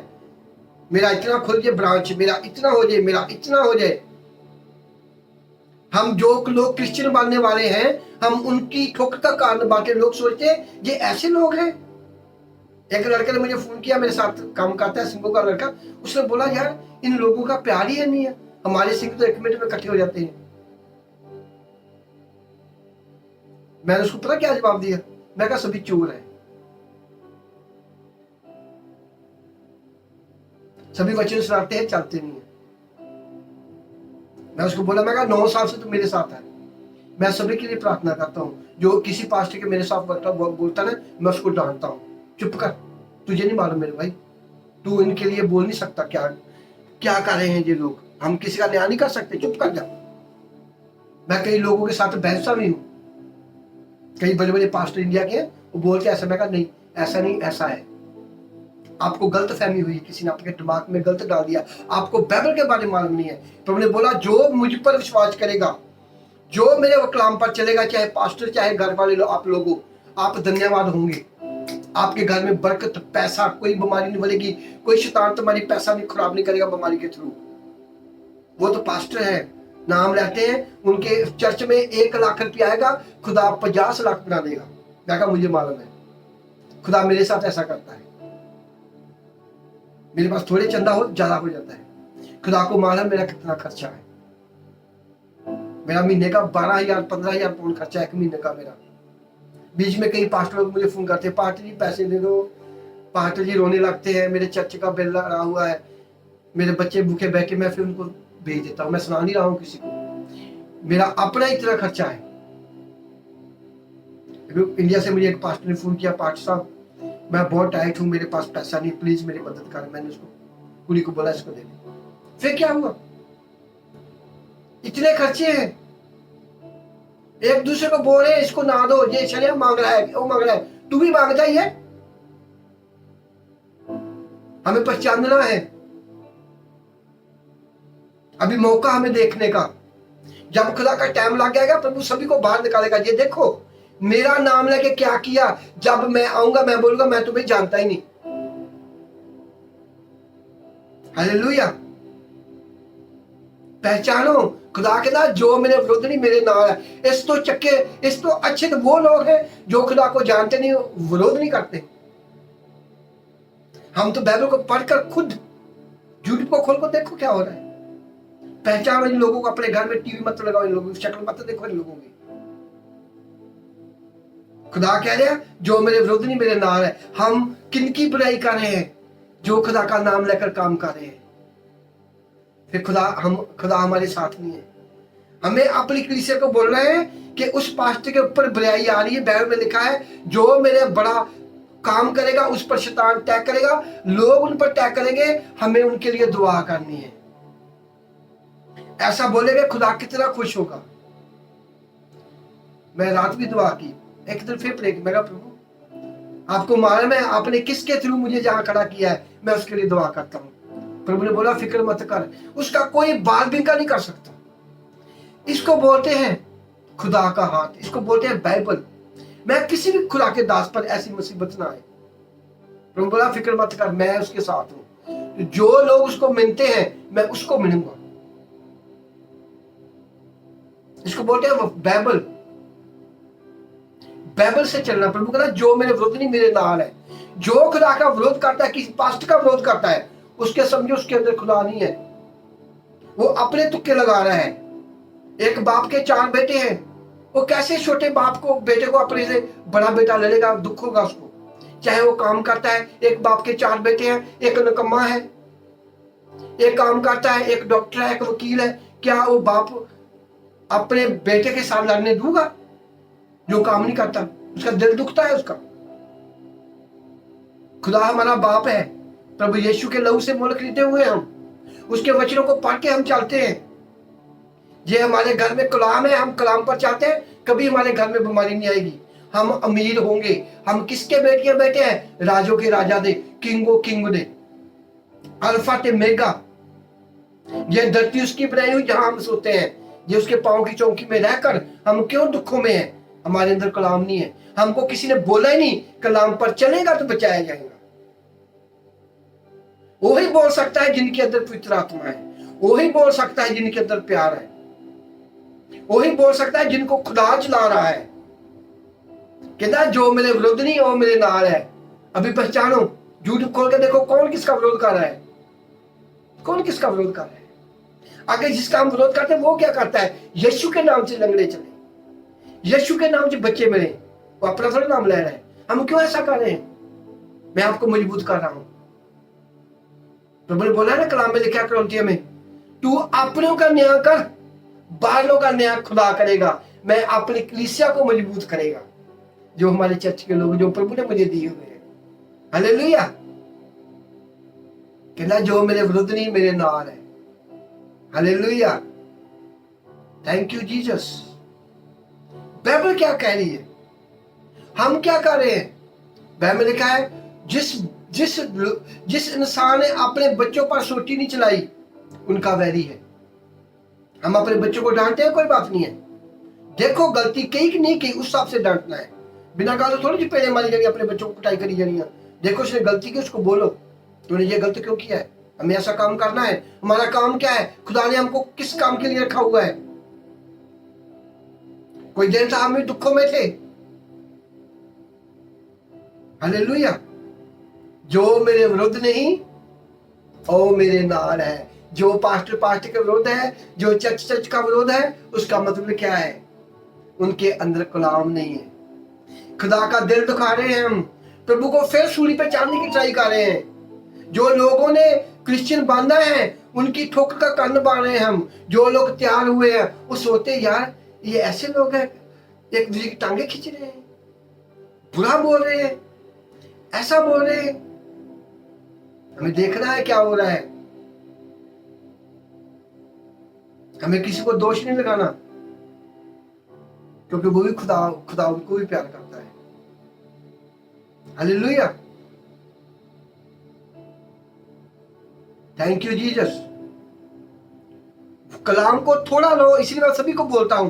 [SPEAKER 1] मेरा इतना खुल जाए ब्रांच, मेरा इतना हो जाए, मेरा इतना हो जाए। हम जो लोग क्रिश्चियन बनने वाले हैं, हम उनकी ठोकर का कारण बाकी लोग सोचते हैं ये ऐसे लोग हैं। एक लड़के ने मुझे फोन किया, मेरे साथ काम करता है, सिंगो का लड़का। उसने बोला यार इन लोगों का प्यार ही नहीं है, हमारे सिंह तो 1 मिनट में इकट्ठे हो जाते हैं। मैंने उसको पता क्या जवाब दिया, मैं कहा सभी चोर है, सभी वचन सुनाते हैं चलते नहीं है। मैं उसको बोला, मैं कहा 9 साल से तो मेरे साथ है, मैं सभी के लिए प्रार्थना करता हूँ। जो किसी पास्टर के मेरे साथ बोलता ना, मैं उसको डांटता हूँ, चुप कर, तुझे नहीं मालूम मेरे भाई, तू इनके लिए बोल नहीं सकता क्या क्या कर रहे हैं ये लोग, हम किसी का न्याय नहीं कर सकते, चुप कर जा। मैं कई लोगों के साथ बहसा भी हूँ, कई बड़े बड़े पास्टर इंडिया के, वो बोलते ऐसा, मैं कहा नहीं ऐसा नहीं, ऐसा है। आपको गलत फहमी हुई, किसी ने आपके दिमाग में गलत डाल दिया, आपको बाइबल के बारे में मालूम नहीं है। प्रभु ने बोला जो मुझ पर विश्वास करेगा, जो मेरे कलाम पर चलेगा, चाहे पास्टर चाहे घर वाले लोग, आप लोगों, आप धन्यवाद होंगे। आपके घर में बरकत, पैसा, कोई बीमारी नहीं बढ़ेगी, कोई शैतान तुम्हारी पैसा नहीं खराब नहीं करेगा बीमारी के थ्रू। वो तो पास्टर है, नाम रहते हैं, उनके चर्च में 1 लाख रुपया आएगा, खुदा 50 लाख बना देगा। मैं कहा मुझे मालूम है, खुदा मेरे साथ ऐसा करता है। मेरे पास थोड़े चंदा हो ज्यादा हो जाता है, खुदा को मालूम मेरा कितना खर्चा है। मेरा महीने का 12,000 15,000 पाउंड खर्चा है, 1 महीने का मेरा। बीच में कई पास्टर लोग मुझे फोन करते हैं, पास्टर जी पैसे दे दो, पास्टर जी रोने लगते हैं, मेरे चर्च का बिल लगा हुआ है, मेरे बच्चे भूखे बैठे, मैं फिर उनको भेज देता हूँ, मैं सुना नहीं रहा हूँ किसी को, मेरा अपना इतना खर्चा है। इंडिया से मुझे एक पास्टर ने फोन किया, पास्टर साहब मैं बहुत टाइट हूँ, मेरे पास पैसा नहीं, प्लीज मेरी मदद करें। मैंने उसको कुड़ी को बोला इसको दे दे। फिर क्या हुआ, इतने खर्चे हैं, एक दूसरे को बोल रहे हैं इसको ना दो, ये शरीर मांग रहा है, वो मांग रहा है, तू भी मांग जाइए। हमें पहचानना है, अभी मौका हमें देखने का। जब खुदा का टाइम लग जाएगा, प्रभु सभी को बाहर निकालेगा। ये देखो मेरा नाम लेके क्या किया, जब मैं आऊंगा मैं बोलूंगा मैं तुम्हें जानता ही नहीं। हालेलुया। पहचानो, खुदा कहता जो मेरे विरुद्ध नहीं मेरे नाल है। इस तो चक्के, इस तो अच्छे तो वो लोग हैं जो खुदा को जानते नहीं, विरोध नहीं करते। हम तो बाइबल को पढ़कर खुद झूठ को खोल को देखो क्या हो रहा है। पहचानो इन लोगों को, अपने घर में टीवी मत लगाओ, इन लोगों की शक्ल मत देखो इन लोगों की। खुदा कह रहा है जो मेरे विरुद्ध नहीं मेरे नाल है। हम किनकी बुराई कर रहे हैं, जो खुदा का नाम लेकर काम कर रहे हैं। फिर खुदा हमारे साथ नहीं है। हमें अपनी कलीसिया को बोल रहे हैं कि उस पास्टर के ऊपर बुराई आ रही है। बाइबल में लिखा है जो मेरे बड़ा काम करेगा उस पर शैतान अटैक करेगा, लोग उन पर अटैक करेंगे, हमें उनके लिए दुआ करनी है। ऐसा बोलेगा खुदा कितना खुश होगा। मैं रात भी दुआ की, एक दिन फिर प्रे की, मैं कहा प्रभु आपको मालूम है आपने किसके थ्रू मुझे जहां खड़ा किया है, मैं उसके लिए दुआ करता हूं। प्रभु ने बोला फिक्र मत कर, उसका कोई बाल बिंका नहीं कर सकता। इसको बोलते हैं खुदा का हाथ, इसको बोलते हैं बाइबल। मैं किसी भी खुदा के दास पर ऐसी मुसीबत ना आए। प्रभु बोला फिक्र मत कर, मैं उसके साथ हूं। जो लोग उसको मिलते हैं मैं उसको मिलूंगा। इसको बोलते हैं बाइबल। बाइबल से चलना। प्रभु कहता है जो मेरे विरोध नहीं मेरे नाल है। जो खुदा का विरोध करता है, किसी पास्ट का विरोध करता है, उसके समझो उसके अंदर खुदा नहीं है, वो अपने तुक्के लगा रहा है। एक बाप के 4 बेटे हैं, वो कैसे छोटे बाप को बेटे को अपने से बड़ा बेटा ले लेगा, दुख होगा उसको। चाहे वो काम करता है, एक बाप के 4 बेटे हैं, एक निकम्मा है, एक काम करता है, एक डॉक्टर है, एक वकील है, क्या वो बाप अपने बेटे के साथ लड़ने दूंगा जो काम नहीं करता? उसका दिल दुखता है उसका। खुदा हमारा बाप है, प्रभु यीशु के लहू से मोल खरीदे हुए हम, उसके वचनों को पढ़ के हम चलते हैं। ये हमारे घर में कलाम है, हम कलाम पर चलते हैं, कभी हमारे घर में बीमारी नहीं आएगी, हम अमीर होंगे। हम किसके बेटे बेटे हैं? राजों के राजा दे, किंगो किंग दे, अल्फा ते मेगा। ये धरती उसकी बनाई हुई जहां हम सोते हैं, ये उसके पांव की चौकी में रहकर हम क्यों दुखों में हैं? हमारे अंदर कलाम नहीं है। हमको किसी ने बोला ही नहीं कलाम पर चलेगा तो बचाया जाएगा। वही बोल सकता है जिनके अंदर पवित्र आत्मा है, वही बोल सकता है जिनके अंदर प्यार है, वही बोल सकता है जिनको खुदा चला रहा है। कहता है जो मेरे विरुद्ध नहीं वो मेरे नाल है। अभी पहचानो, झूठ खोल के देखो कौन किसका विरोध कर रहा है, कौन किसका विरोध कर रहा है। आगे जिसका हम विरोध करते हैं वो क्या करता है? यीशु के नाम से लंगड़े चले, यीशु के नाम से बच्चे मिले, वो अपना थोड़ा नाम ले रहे हैं। हम क्यों ऐसा कर रहे हैं? मैं आपको मजबूत कर रहा हूं। प्रभु ने बोला ना कलाम में लिखा कुरिन्थियों में, तू अपनों का न्याय कर, बाहरों का न्याय खुदा करेगा। मैं अपनी कलीसिया को मजबूत करेगा, जो हमारे चर्च के लोग जो प्रभु ने मुझे दिए हुए हैं। हालेलुया। कहना जो मेरे विरुद्ध नहीं मेरे नाल है। Hallelujah, thank you Jesus. Bible क्या कह रही है, हम क्या कर रहे हैं? बाइबल लिखा है जिस जिस जिस इंसान ने अपने बच्चों पर सोटी नहीं चलाई उनका वैरी है। हम अपने बच्चों को डांटते हैं, कोई बात नहीं है, देखो गलती कही कि नहीं की, उस हिसाब से डांटना है। बिना गालों थोड़ी पेड़े मारी जानी, अपने बच्चों को कुटाई करी जानी है। देखो उसने गलती की, उसको बोलो तूने ये गलत क्यों किया है, हमें ऐसा काम करना है। हमारा काम क्या है? खुदा ने हमको किस काम के लिए रखा हुआ है? कोई दिन था हम भी दुखों में थे। हालेलुया। जो मेरे विरुद्ध नहीं ओ मेरे नाल है। जो पास्टर के विरोध है, जो चर्च का विरोध है, उसका मतलब क्या है? उनके अंदर कलाम नहीं है। खुदा का दिल दुखा रहे हैं हम, प्रभु को फिर सूली पे चढ़ने की ट्राई कर रहे हैं। जो लोगों ने क्रिश्चियन बांधा है उनकी ठोकर का कारण बन रहे हैं हम। जो लोग तैयार हुए हैं वो सोते यार ये ऐसे लोग हैं, एक दूसरे की टांगे खींच रहे हैं, बुरा बोल रहे हैं, ऐसा बोल रहे हैं। हमें देखना है क्या हो रहा है, हमें किसी को दोष नहीं लगाना, क्योंकि वो भी खुदा उनको भी प्यार करता है। Hallelujah, thank you Jesus. कलाम को थोड़ा लो, इसलिए मैं सभी को बोलता हूं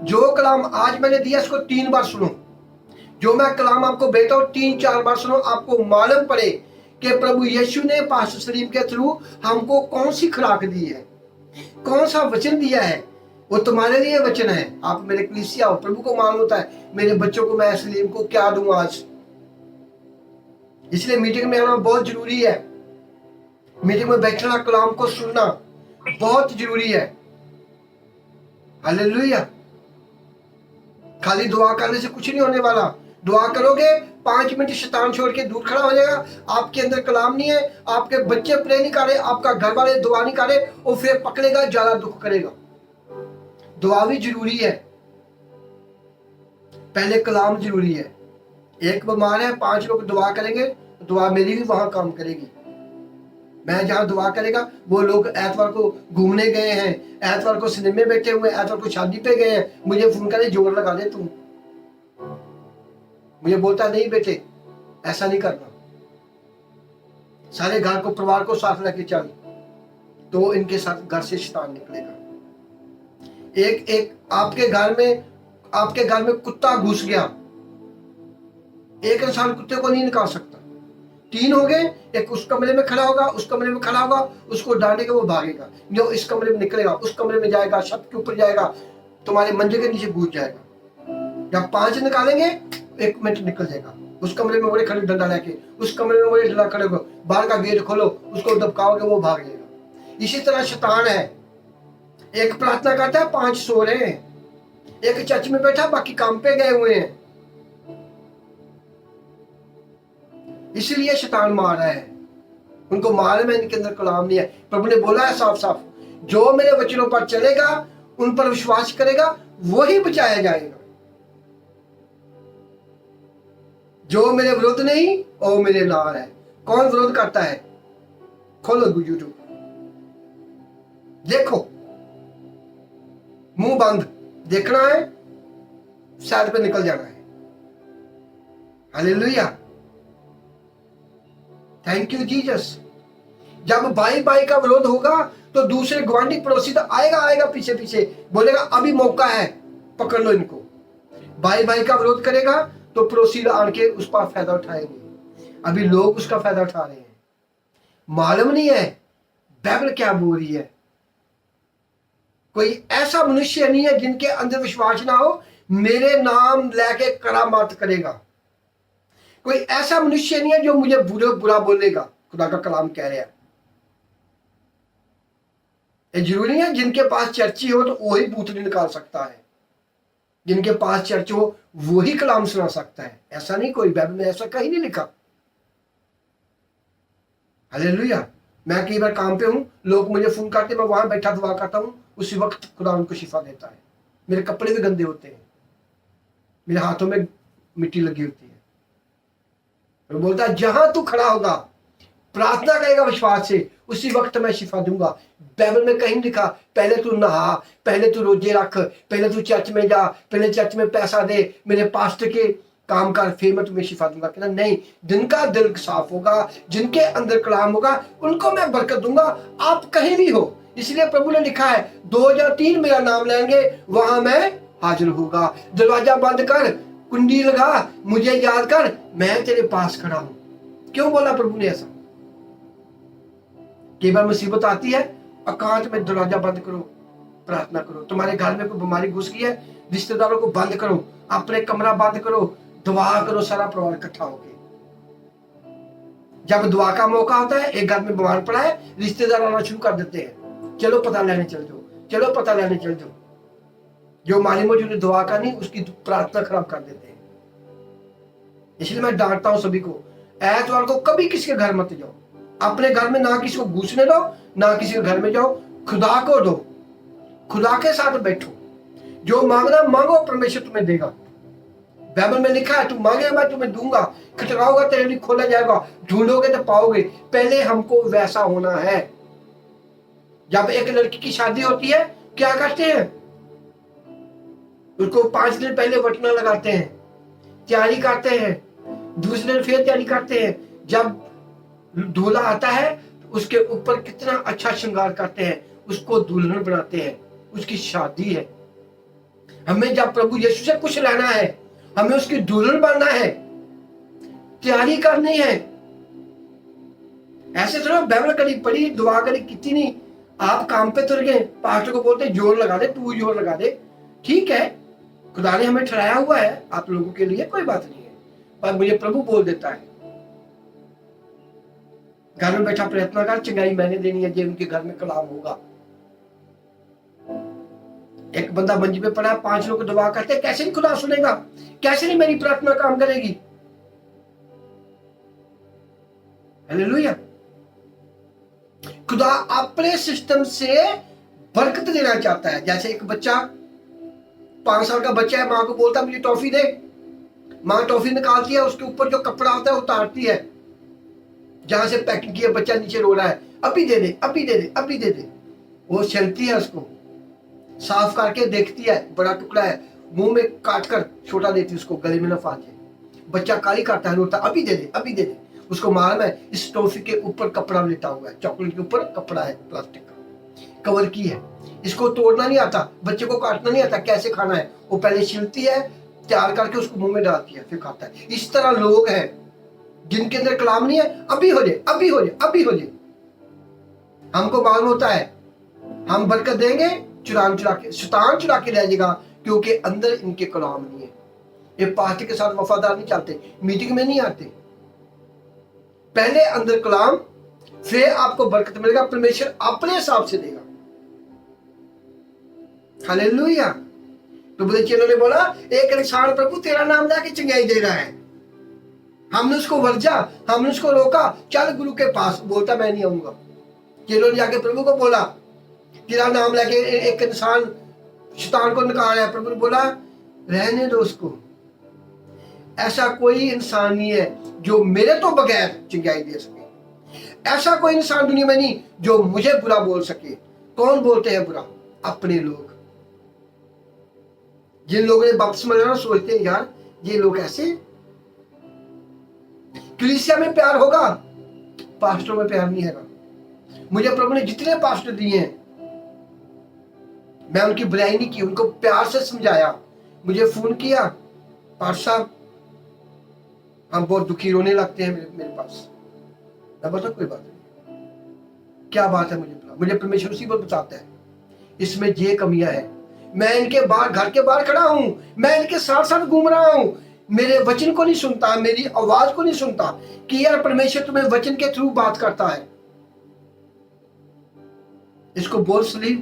[SPEAKER 1] जो कलाम आज मैंने दिया इसको 3 बार सुनो। जो मैं कलाम आपको भेजता हूं 3-4 बार सुनो, आपको मालूम पड़े कि प्रभु यीशु ने पास्टर सलीम के थ्रू हमको कौन सी खुराक दी है, कौन सा वचन दिया है। वो तुम्हारे लिए वचन है। आप मेरे कलीसिया हो, प्रभु को मालूम होता है मेरे बच्चों को मैं सलीम को क्या दूं आज। इसलिए मीटिंग में आना बहुत जरूरी है। मीटिंग में बैठना, कलाम को सुनना बहुत जरूरी है। हालेलुया। खाली दुआ करने से कुछ नहीं होने वाला। दुआ करोगे 5 मिनट शैतान छोड़ के दूर खड़ा हो जाएगा। आपके अंदर कलाम नहीं है, आपके बच्चे प्रे नहीं कर रहे, आपका घर वाले दुआ नहीं कर रहे, और फिर पकड़ेगा, ज्यादा दुख करेगा। दुआ भी जरूरी है, पहले कलाम जरूरी है। एक बीमार है, 5 लोग दुआ करेंगे, दुआ मेरी भी वहां काम करेगी। मैं जहां दुआ करेगा वो लोग एतवार को घूमने गए हैं, एतवार को सिनेमे बैठे हुए, एतवार को शादी पे गए हैं, मुझे फोन करे जोर लगा दे तू। मुझे बोलता नहीं बेटे ऐसा नहीं करना, सारे घर को परिवार को साथ लेके चल, तो इनके साथ घर से शैतान निकलेगा। एक आपके घर में कुत्ता घुस गया, एक इंसान कुत्ते को नहीं निकाल सकता। 3 हो गए, एक उस कमरे में खड़ा होगा, उस कमरे में खड़ा होगा, उसको डांटेगा वो भागेगा, जो इस कमरे में निकलेगा उस कमरे में जाएगा, छत के ऊपर जाएगा, तुम्हारे मंजे के नीचे घुस जाएगा। जब 5 निकालेंगे 1 मिनट निकल जाएगा। उस कमरे में बोले खड़े डंडा लेके, उस कमरे में बोले डंडा खड़े हो, बाहर का गेट खोलो, उसको दबकाओगे वो भाग जाएगा। इसी तरह शैतान है, एक प्रार्थना करता है 5 सो रहे हैं, एक चर्च में बैठा बाकी काम पे गए हुए हैं। इसीलिए शैतान मार रहा है, उनको मार में इनके अंदर कलाम नहीं है। प्रभु ने बोला है साफ साफ, जो मेरे वचनों पर चलेगा, उन पर विश्वास करेगा, वही बचाया जाएगा। जो मेरे विरुद्ध नहीं वो मेरे नार है। कौन विरोध करता है? खोलो यूट्यूब, देखो, मुंह बंद, देखना है, साइड पे निकल जाना है। Hallelujah, thank you Jesus. जब भाई भाई का विरोध होगा तो दूसरे ग्वांडी पड़ोसी तो आएगा पीछे पीछे, बोलेगा अभी मौका है, पकड़ लो इनको। भाई भाई का विरोध करेगा तो पड़ोसी आन के उस पर फायदा उठाएंगे। अभी लोग उसका फायदा उठा रहे हैं, मालूम नहीं है बाइबल क्या बोल रही है। कोई ऐसा मनुष्य नहीं है जिनके अंदर विश्वास ना हो, मेरे नाम लेके करामात करेगा। कोई ऐसा मनुष्य नहीं है जो मुझे बुरा बोलेगा। खुदा का कलाम कह रहा है। ये जरूरी है जिनके पास चर्ची हो तो वही भूतनी निकाल सकता है, जिनके पास चर्च हो वही कलाम सुना सकता है। ऐसा नहीं, कोई बाइबल में ऐसा कहीं नहीं लिखा। हालेलुया। मैं कई बार काम पे हूं, लोग मुझे फोन करते, मैं वहां बैठा दुआ करता हूं, उसी वक्त खुदा उनको शिफा देता है। मेरे कपड़े भी गंदे होते हैं, मेरे हाथों में मिट्टी लगी होती है। वो बोलता है जहां तू खड़ा होगा, प्रार्थना करेगा विश्वास से, उसी वक्त मैं शिफा दूंगा। बाइबल में कहीं लिखा पहले तू नहा, पहले तू रोजे रख, पहले तू चर्च में जा, पहले चर्च में पैसा दे, मेरे पास्टर के काम कर, फिर मैं तुम्हें शिफा दूंगा। कहना नहीं, जिनका दिल साफ होगा, जिनके अंदर कलाम होगा, उनको मैं बरकत दूंगा, आप कहीं भी हो। इसलिए प्रभु ने लिखा है 2 या 3 मेरा नाम लेंगे वहां मैं हाजिर होगा। दरवाजा बंद कर, कुंडी लगा, मुझे याद कर, मैं तेरे पास खड़ा हूं। क्यों बोला प्रभु ने ऐसा? कई बार मुसीबत आती है, एकांत में दरवाजा बंद करो, प्रार्थना करो। तुम्हारे घर में कोई बीमारी घुस गई है, रिश्तेदारों को बंद करो, अपने कमरा बंद करो, दुआ करो, सारा परिवार इकट्ठा होके। जब दुआ का मौका होता है, एक घर में बीमार पड़ा है, रिश्तेदार आना शुरू कर देते हैं, चलो पता लेने चल जाओ, चलो पता लेने चल जाओ। जो माली मौजूद ने दुआ करनी, उसकी प्रार्थना खराब कर देते हैं। इसलिए मैं डांटता हूं सभी को, ऐतवार को कभी किसी के घर मत जाओ। अपने घर में ना किसी को घुसने दो, ना किसी के घर में जाओ, खुदा को दो, खुदा के साथ बैठो। जो मांगना मांगो, परमेश्वर तुम्हें देगा। बाइबल में लिखा है तू मांगे मैं तुम्हें दूंगा, खटकाओगा तेरे लिए खोला जाएगा, ढूंढोगे तो पाओगे। पहले हमको वैसा होना है। जब एक लड़की की शादी होती है, क्या करते हैं? उसको 5 दिन पहले बटना लगाते हैं, तैयारी करते हैं, दूसरे दिन फिर तैयारी करते हैं। जब दूल्हा आता है तो उसके ऊपर कितना अच्छा श्रृंगार करते हैं, उसको दुल्हन बनाते हैं, उसकी शादी है। हमें जब प्रभु यीशु से कुछ लेना है, हमें उसकी दुल्हन बनना है, तैयारी करनी है। ऐसे थोड़ा बाइबल करी पढ़ी, दुआ करी कितनी नहीं, आप काम पे तुर गए, पास्टर को बोलते जोर लगा दे, तू जोर लगा दे। ठीक है, खुदा ने हमें ठहराया हुआ है आप लोगों के लिए, कोई बात नहीं है, पर मुझे प्रभु बोल देता है घर में बैठा प्रयत्न कर, चंगाई मैंने देनी है, जो उनके घर में कलाम होगा। एक बंदा मंजी पे पड़ा है, 5 लोग दुआ करते हैं, कैसे नहीं खुदा सुनेगा, कैसे नहीं मेरी प्रार्थना काम करेगी। हालेलुया। खुदा अपने सिस्टम से बरकत देना चाहता है। जैसे एक बच्चा, 5 साल का बच्चा है, माँ को बोलता है मुझे टॉफी दे, माँ टॉफी निकालती है, उसके ऊपर जो कपड़ा होता है उतारती है, जहां से पैकिंग किया, बच्चा नीचे रो रहा है, अभी दे दे, अभी दे दे, अभी दे दे। वो चलती है, उसको साफ करके देखती है, बड़ा टुकड़ा है, मुंह में काट कर छोटा देती है, उसको गले में न फांचे। बच्चा काली करता है, रोता, अभी दे दे, अभी दे दे। उसको मालूम है इस टॉफी के ऊपर कपड़ा लेटा हुआ है, चॉकलेट के ऊपर कपड़ा है, प्लास्टिक का कवर की है। इसको तोड़ना नहीं आता, बच्चे को काटना नहीं आता, कैसे खाना है वो पहले छिलती है, तैयार करके उसको मुंह में डालती है, फिर खाता है। इस तरह लोग हैं जिनके अंदर कलाम नहीं है, अभी हो जाए, अभी हो जाए, अभी हो जाए। हमको मालूम होता है हम बरकत देंगे, चुरा के शैतान चुरा के ले जाएगा, क्योंकि अंदर इनके कलाम नहीं है। ये पास्टर के साथ वफादार नहीं चलते, मीटिंग में नहीं आते। पहले अंदर कलाम, फिर आपको बरकत मिलेगा, परमेश्वर अपने हिसाब से देगा। हालेलुया। प्रभु के चेलों ने बोला, एक इंसान प्रभु तेरा नाम लेके चंगाई दे रहा है। हमने उसको वर्जा, हमने उसको रोका, चल गुरु के पास। बोलता मैं नहीं आऊंगा। चेलों ने जाके प्रभु को बोला, तेरा नाम लेके एक इंसान शैतान को निकाल रहा है। प्रभु ने बोला रहने दो उसको, ऐसा कोई इंसान नहीं है जो मेरे तो बगैर चंगाई दे सके। ऐसा कोई इंसान दुनिया में नहीं जो मुझे बुरा बोल सके। कौन बोलते हैं बुरा? अपने लोग। जिन लोगों ने बपतिस्मा लेना सोचते हैं यार ये लोग ऐसे। कलीसिया में प्यार होगा, पास्टरों में प्यार नहीं है। मुझे प्रभु ने जितने पास्टर दिए हैं, मैं उनकी बुराई नहीं की, उनको प्यार से समझाया। मुझे फोन किया, पास्टर साहब हम बहुत दुखी, रोने लगते हैं मेरे पास। मैं बोलता कोई बात नहीं, क्या बात है मुझे परमेश्वर उसी पर बताता है इसमें ये कमियां है। मैं इनके बाहर, घर के बाहर खड़ा हूं, मैं इनके साथ साथ घूम रहा हूं, मेरे वचन को नहीं सुनता, मेरी आवाज को नहीं सुनता कि यार परमेश्वर तुम्हें वचन के थ्रू बात करता है। इसको बोल सलीम,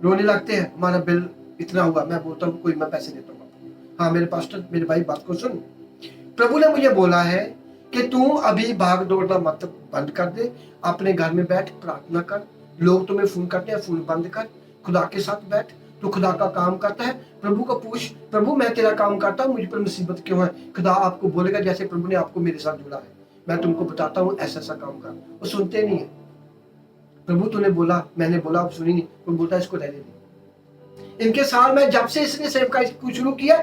[SPEAKER 1] रोने लगते हैं हमारा बिल इतना हुआ। मैं बोलता हूँ कोई, मैं पैसे देता हूँ। हाँ मेरे पास्टर, मेरे भाई बात को सुन, प्रभु ने मुझे बोला है कि तू अभी भाग दौड़ना मत, बंद कर दे, अपने घर में बैठ प्रार्थना कर। लोग तुम्हें फोन करते हैं, फोन बंद कर, खुदा के साथ बैठ। तू खुदा का काम करता है, प्रभु को पूछ, प्रभु मैं तेरा काम करता हूँ, मुझ पर मुसीबत क्यों है? खुदा आपको बोलेगा जैसे प्रभु ने आपको मेरे साथ जुड़ा है। मैं तुमको बताता हूँ ऐसा ऐसा काम कर। वो सुनते नहीं है। प्रभु तूने बोला, मैंने बोला, आप सुनी नहीं। प्रभु बोलता है इसको रहने दे। इनके साथ मैं जब से इसने सेवकाई शुरू किया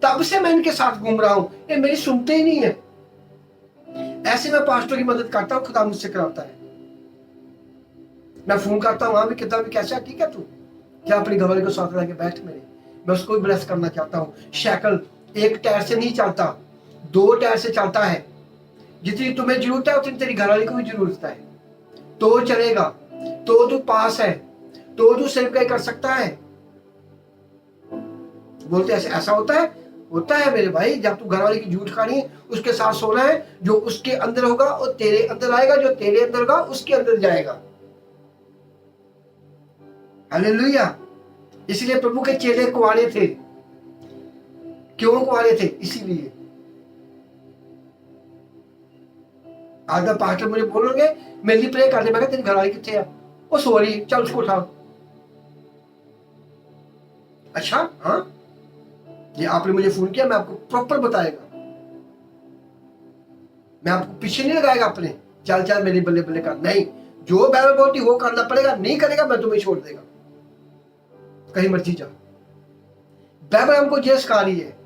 [SPEAKER 1] तब से मैं इनके साथ घूम रहा हूँ, ये मेरी सुनते ही नहीं है। ऐसे मैं पास्टर की मदद करता हूँ, खुदा मुझसे कराता है। मैं फोन करता हूँ, वहां भी कितना भी कैसा ठीक है तू, क्या अपनी घरवाली को साथ लेके बैठ मेरे, मैं उसको भी ब्लेस करना चाहता हूँ। शैकल एक टायर से नहीं चलता, 2 टायर से चलता है। जितनी तुम्हें जरूरत है उतनी तेरी घरवाली को भी जरूरत है, तो चलेगा, तो तू पास है, तो तू सेवकाई कर सकता है। बोलते ऐसे ऐसा होता है मेरे भाई। जब तू घरवाली की झूठ खानी है, उसके साथ सोना है। जो उसके अंदर होगा वो तेरे अंदर आएगा, जो तेरे अंदर होगा उसके अंदर जाएगा। हालेलुया। इसलिए प्रभु के चेले कुआरे थे। क्यों कुआरे थे? इसीलिए। आधा पास्टर मुझे बोलोगे मेरे लिए प्रे कर दे, मैं तेरी घरवाली कितने है? वो सो रही, चल उसको उठाओ। अच्छा हाँ, ये आपने मुझे फोन किया, मैं आपको प्रॉपर बताएगा, मैं आपको पीछे नहीं लगाएगा अपने चल चल मेरी बल्ले बल्ले कर। नहीं, जो बाइबल बोलती वो करना पड़ेगा, नहीं करेगा मैं तुम्हें छोड़ देगा, कहीं मर्जी जा। बाइबल हमको ये सिखा रही है।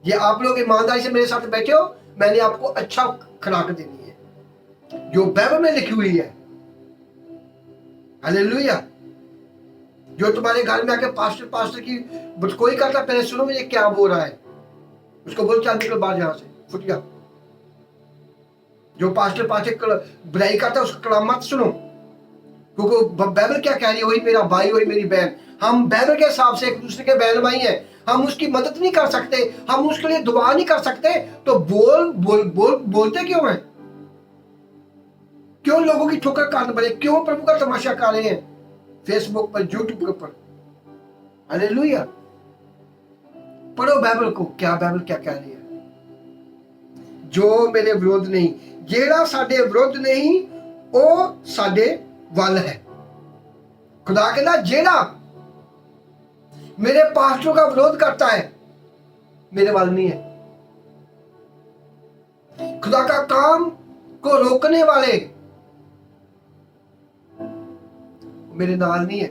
[SPEAKER 1] ये आप लोग ईमानदारी से मेरे साथ बैठे हो, मैंने आपको अच्छा खुराक देनी है जो बाइबल में लिखी हुई है। हालेलुया। जो तुम्हारे घर में आके पास्टर की कोई करता, पहले सुनो मुझे क्या बोल रहा है, उसको बोल चल निकल बाहर यहां से, फुट गया। जो पास्टर बुराई करता है उसका कलाम मत सुनो, क्योंकि बाइबल क्या कह रही है, वही मेरा भाई वही मेरी बहन। हम बाइबल के हिसाब से एक दूसरे के बहन भाई हैं। हम उसकी मदद नहीं कर सकते, हम उसके लिए दुआ नहीं कर सकते, तो बोलते क्यों हैं? क्यों लोगों की ठोकर कान बने? क्यों प्रभु का तमाशा कर रहे हैं फेसबुक पर, यूट्यूब पर? हालेलुया। पढ़ो बाइबल को, क्या बाइबल क्या कह रही है। जो मेरे विरोध नहीं, जेड़ा साडे विरोध नहीं ओ साडे वल है। खुदा कहना जेड़ा मेरे पास्टरों का विरोध करता है मेरे वल नहीं है। खुदा का काम को रोकने वाले मेरे नाल नहीं है।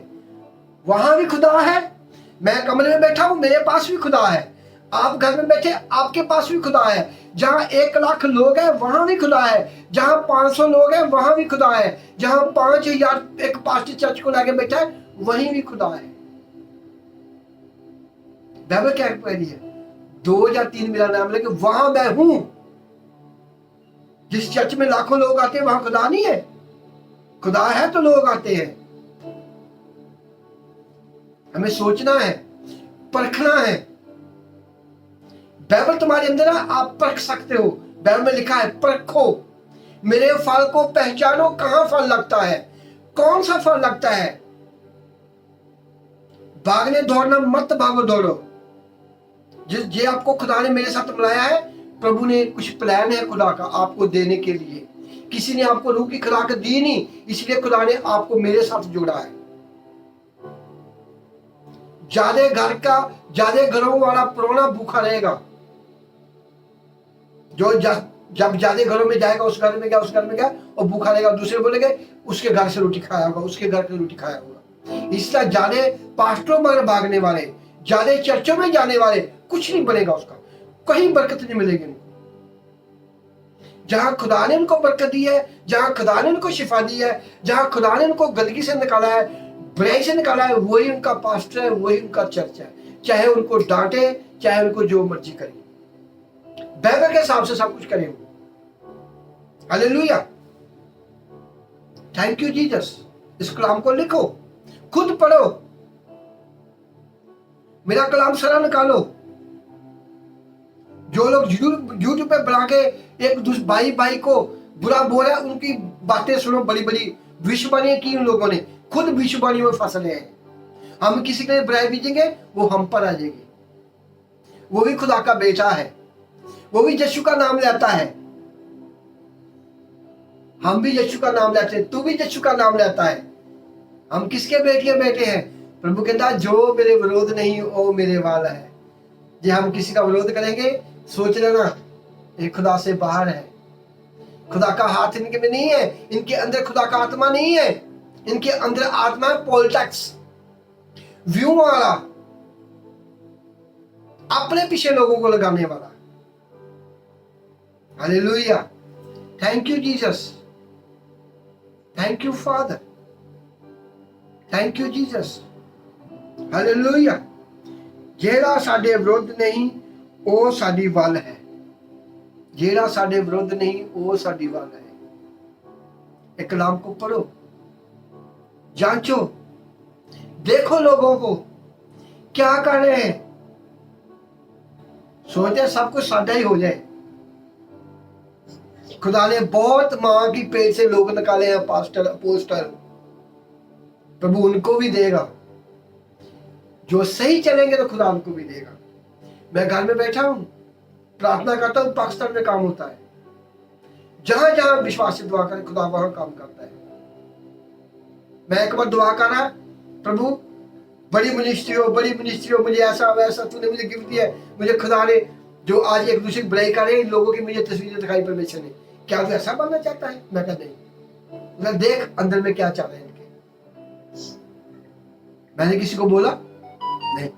[SPEAKER 1] वहां भी खुदा है, मैं कमरे में बैठा हूं मेरे पास भी खुदा है, आप घर में बैठे आपके पास भी खुदा है। जहां 1 लाख लोग हैं वहां भी खुदा है, जहां 500 लोग हैं वहां भी खुदा है, जहां 5000 एक पास्टर चर्च को लाके बैठा है वहीं भी खुदा है। बाइबल क्या कह रही है? 2 या 3 मेरा नाम लेके वहां मैं हूं। जिस चर्च में लाखों लोग आते हैं वहां खुदा नहीं है? खुदा है तो लोग आते हैं। हमें सोचना है, परखना है। बाइबल तुम्हारे अंदर है, आप परख सकते हो। बाइबल में लिखा है परखो मेरे फल को, पहचानो कहां फल लगता है, कौन सा फल लगता है। भागने दौड़ना मत भागो, दौड़ो। जे आपको खुदा ने मेरे साथ मिलाया है, प्रभु ने कुछ प्लान है खुदा का आपको देने के लिए। किसी ने आपको रूह की खुराक दी नहीं, इसलिए खुदा ने आपको मेरे साथ जोड़ा है। ज्यादा घरों वाला पुराना भूखा रहेगा। जो जब ज्यादा घरों में जाएगा, उस घर में गया, उस घर में गया और भूखा रहेगा, दूसरे बोलेंगे उसके घर से रोटी खाया होगा, उसके घर की रोटी खाया होगा। इसलिए ज्यादा पास्टरों में भागने वाले, ज्यादा चर्चों में जाने वाले, कुछ नहीं बनेगा उसका, कहीं बरकत नहीं मिलेगी उनको। जहां खुदा ने उनको बरकत दी है, जहां खुदा ने उनको शिफा दी है, जहां खुदा ने उनको गंदगी से निकाला है, बुराई से निकाला है, वही उनका पास्टर है, वही उनका चर्च है। चाहे उनको डांटे, चाहे उनको जो मर्जी करे, बाइबल के हिसाब से सब कुछ करें। Hallelujah, thank you Jesus. इस कलाम को लिखो, खुद पढ़ो, मेरा कलाम सारा निकालो। जो लोग यूट्यूब पे बना के एक दूसरे भाई को बुरा बोल रहा है, उनकी बातें सुनो। बड़ी बड़ी भविष्यवाणी की उन लोगों ने, खुद भविष्यवाणी में फंस रहे हैं। हम किसी के लिए बुराई बीजेंगे, वो हम पर आ जाएगी। वो भी खुदा का बेटा है, वो भी यीशु का नाम लेता है, हम भी यीशु का नाम लेते हैं, तू भी यीशु का नाम लेता है। हम किसके बेटे हैं? प्रभु कहता जो मेरे विरोध नहीं वो मेरे वाला है। जे हम किसी का विरोध करेंगे, सोच लेना ये खुदा से बाहर है। खुदा का हाथ इनके में नहीं है, इनके अंदर खुदा का आत्मा नहीं है। इनके अंदर आत्मा है पॉलिटिक्स, व्यू वाला, अपने पीछे लोगों को लगाने वाला। Hallelujah, thank you Jesus, thank you father, thank you Jesus. Hallelujah, जेड़ा साडे विरुद्ध नहीं वो साडी वल है, जेड़ा साडे विरुद्ध नहीं वो साडी वल है। एक कलाम को पढ़ो, जांचो, देखो लोगों को क्या कर रहे हैं। सोचते सब कुछ सादा ही हो जाए। खुदा ने बहुत मां की पेट से लोग निकाले हैं, पास्टर, अपोस्टल। प्रभु उनको भी देगा, जो सही चलेंगे तो खुदा उनको भी देगा। मैं घर में बैठा हूं, प्रार्थना करता हूं, पाकिस्तान में काम होता है। जहां जहां विश्वास से दुआ करें, खुदा वहां काम करता है। मैं एक बार दुआ कर रहा, प्रभु बड़ी मिनिस्ट्री हो, मुझे ऐसा वैसा तूने मुझे गिफ्ट दिया है। मुझे खुदा ने जो आज एक दूसरे की बुराई कर रहे हैं, इन लोगों की मुझे तस्वीरें दिखाई परमेश्वर ने। क्या तू ऐसा बनना चाहता है? मैं कहा नहीं, मैं देख अंदर में क्या चाह रहे हैं इनके। मैंने किसी को बोला नहीं,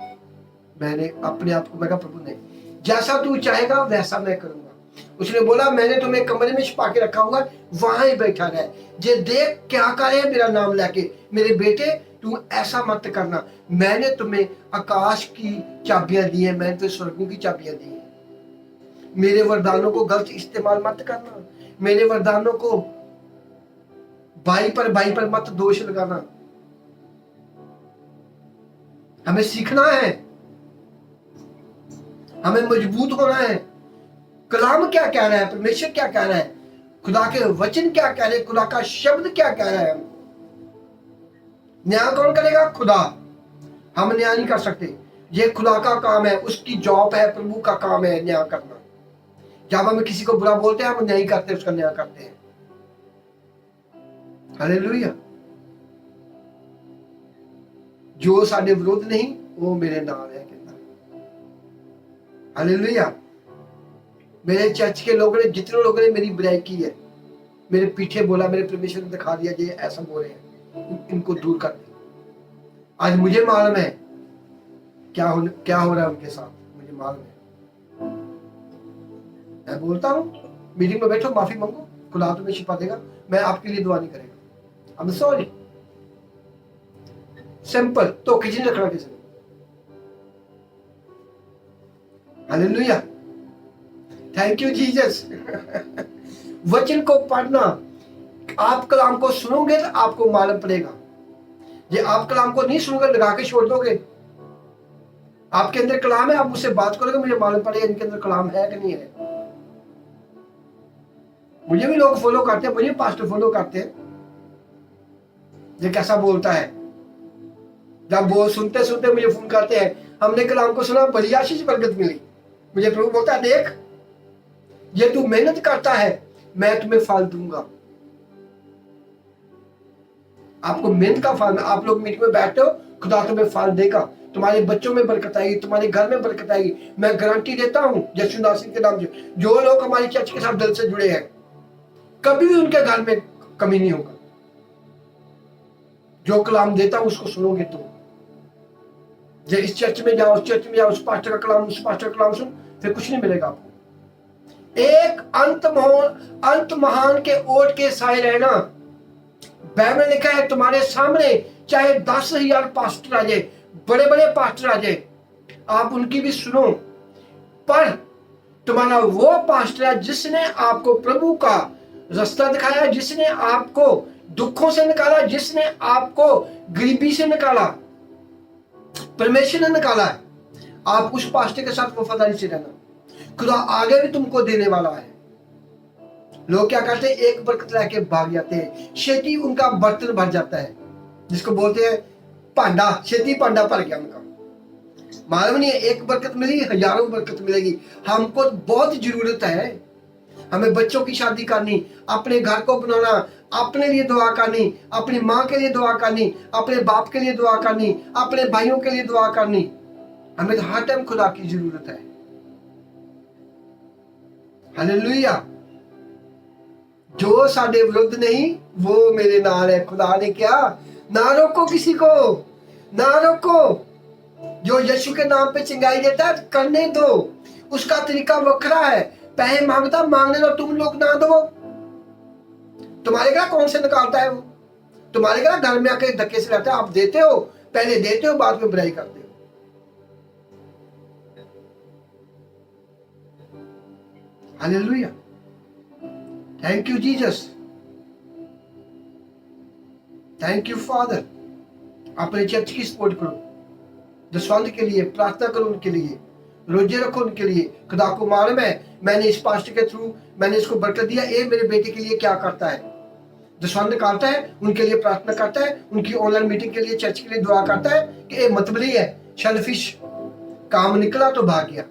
[SPEAKER 1] मैंने अपने आप को, मैं कहा प्रभु नहीं, जैसा तू चाहेगा वैसा मैं करूंगा। उसने बोला मैंने तुम्हें कमरे में छिपा के रखा हुआ, वहां ही बैठा रहे, जे देख क्या करे मेरा नाम लेके। मेरे बेटे तू ऐसा मत करना, मैंने तुम्हें आकाश की चाबियां दी है, मैंने तुम्हें स्वर्गों की चाबियां दी है। मेरे वरदानों को गलत इस्तेमाल मत करना, मेरे वरदानों को भाई पर मत दोष लगाना। हमें सीखना है, हमें मजबूत होना है। कलाम क्या कह रहा है, परमेश्वर क्या कह रहा है, खुदा के वचन क्या कह रहे हैं, खुदा का शब्द क्या कह रहा है। न्याय कौन करेगा? खुदा। हम न्याय नहीं कर सकते, ये खुदा का काम है, उसकी जॉब है, प्रभु का काम है न्याय करना। जब हम किसी को बुरा बोलते हैं, हम न्याय करते हैं, उसका न्याय करते हैं। हालेलुया, जो साडे विरोध नहीं वो मेरे नाल है कहता। हालेलुया, मेरे चर्च के लोगों ने, जितने लोगों ने मेरी बुराई की है, मेरे पीछे बोला, मेरे परमेश्वर ने दिखा दिया ये ऐसा बोल रहे हैं, इनको दूर कर दे। आज मुझे मालूम है क्या हो रहा है उनके साथ, मुझे मालूम है। मैं बोलता हूँ मीटिंग में बैठो, माफी मांगो, खुदा तुम्हें शिफा देगा। मैं आपके लिए दुआ नहीं करेगा, आई एम सॉरी। सिंपल, तो किसी ने रखना किसी ने। Hallelujah, thank you Jesus. वचन को पढ़ना, आप कलाम को सुनोगे तो आपको मालूम पड़ेगा। ये आप कलाम को नहीं सुनोगे, लगा के छोड़ दोगे, आपके अंदर कलाम है, आप मुझसे बात करोगे, मुझे मालूम पड़ेगा इनके अंदर कलाम है कि नहीं है। मुझे भी लोग फॉलो करते हैं, मुझे पास्टर फॉलो करते हैं, ये कैसा बोलता है। जब वो सुनते सुनते मुझे फोन करते हैं, हमने कलाम को सुना, बड़ी आशीष बरकत मिली। मुझे प्रभु बोलता है, देख ये तू मेहनत करता है, मैं तुम्हें फल दूंगा। आपको मेहनत का फल, आप लोग मीटिंग में बैठते हो, खुदा तुम्हें फल देगा, तुम्हारे बच्चों में बरकत आएगी, तुम्हारे घर में बरकत आएगी। मैं गारंटी देता हूं यीशु नासरी के नाम से, जो लोग हमारी चर्च के साथ दिल से जुड़े हैं, कभी भी उनके घर में कमी नहीं होगा। जो कलाम देता हूं उसको सुनोगे तो, जो इस चर्च में जाओ, उस चर्च में जाओ, उस पास्टर का कलाम, उस पास्टर का कलाम सुन, फिर कुछ नहीं मिलेगा आपको। एक अंत महान के ओट के साए रहना। बाइबल में लिखा है, तुम्हारे सामने चाहे 10,000 पास्टर आ जाए, बड़े बड़े पास्टर आ जाए, आप उनकी भी सुनो, पर तुम्हारा वो पास्टर है जिसने आपको प्रभु का रास्ता दिखाया, जिसने आपको दुखों से निकाला, जिसने आपको गरीबी से निकाला, परमेश्वर ने निकाला है। आप उस पास्टर के साथ वफादारी से रहना, खुदा आगे भी तुमको देने वाला है। लोग क्या करते हैं, एक बरकत लेके भाग जाते हैं, छेती उनका बर्तन भर जाता है, जिसको बोलते हैं पांडा, छेती पांडा भर गया उनका। मालूम नहीं है, एक बरकत मिली, हजारों बरकत मिलेगी। हमको बहुत जरूरत है, हमें बच्चों की शादी करनी, अपने घर को बनाना, अपने लिए दुआ करनी, अपनी माँ के लिए दुआ करनी, अपने बाप के लिए दुआ करनी, अपने भाइयों के लिए दुआ करनी। हमें तो हर टाइम खुदा की जरूरत है। हालेलुया। जो साडे विरुद्ध नहीं, वो मेरे नाल है। खुदा ने क्या, ना रोको किसी को, ना रोको। जो यीशु के नाम पे चिंगाई देता है, करने दो, उसका तरीका वखरा है। पैसे मांगता, मांगने दो, तुम लोग ना दो, तुम्हारे घर कौन से निकालता है वो? तुम्हारे घर घर में आके धक्के से रहता है, आप देते हो, पहले देते हो, बाद में बुराई करते हो। Hallelujah. Thank you Jesus, thank you father. अपने चर्च की सपोर्ट करो, दसवंध के लिए प्रार्थना करो, उनके लिए रोजे रखो, उनके लिए। खुदा को मालूम है, मैंने इस पास्टर के थ्रू मैंने इसको बरकत दिया, ये मेरे बेटे के लिए क्या करता है। दसवंध निकालता है, उनके लिए प्रार्थना करता है, उनकी ऑनलाइन मीटिंग के लिए, चर्च के लिए दुआ करता है कि ये मतबली है, शेलफिश, काम निकला तो भाग गया।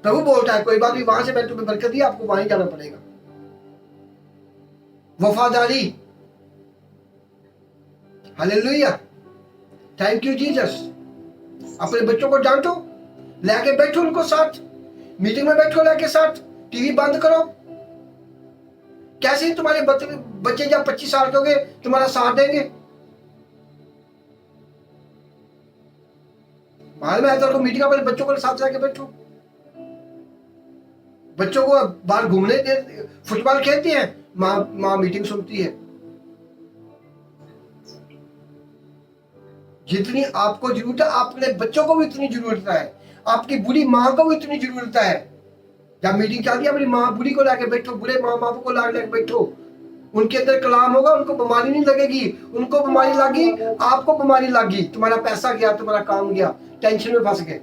[SPEAKER 1] प्रभु बोलता है, कोई बात नहीं, वहां से मैंने तुम्हें बरकत दी, आपको वहीं जाना पड़ेगा। वफादारी। हालेलुया। Thank you Jesus. अपने बच्चों को डांटो, लेके बैठो उनको साथ, मीटिंग में बैठो लेके साथ, टीवी बंद करो। कैसे तुम्हारे बच्चे जब 25 साल के हो गए तुम्हारा साथ देंगे? मालूम है तो मीटिंग में बच्चों को साथ लेके बैठो, बच्चों को बाहर घूमने दे, फुटबॉल खेलते हैं, माँ मीटिंग सुनती है। जितनी आपको जरूरत है, अपने बच्चों को भी इतनी जरूरत है, आपकी बुरी माँ को भी इतनी जरूरत है। जब मीटिंग चलती है, अपनी माँ बुरी को लाके बैठो, बुरे माँ बाप को लाके बैठो, उनके अंदर कलाम होगा, उनको बीमारी नहीं लगेगी। उनको बीमारी लगी, आपको बीमारी लगी, तुम्हारा पैसा गया, तुम्हारा काम गया, टेंशन में फंस गए।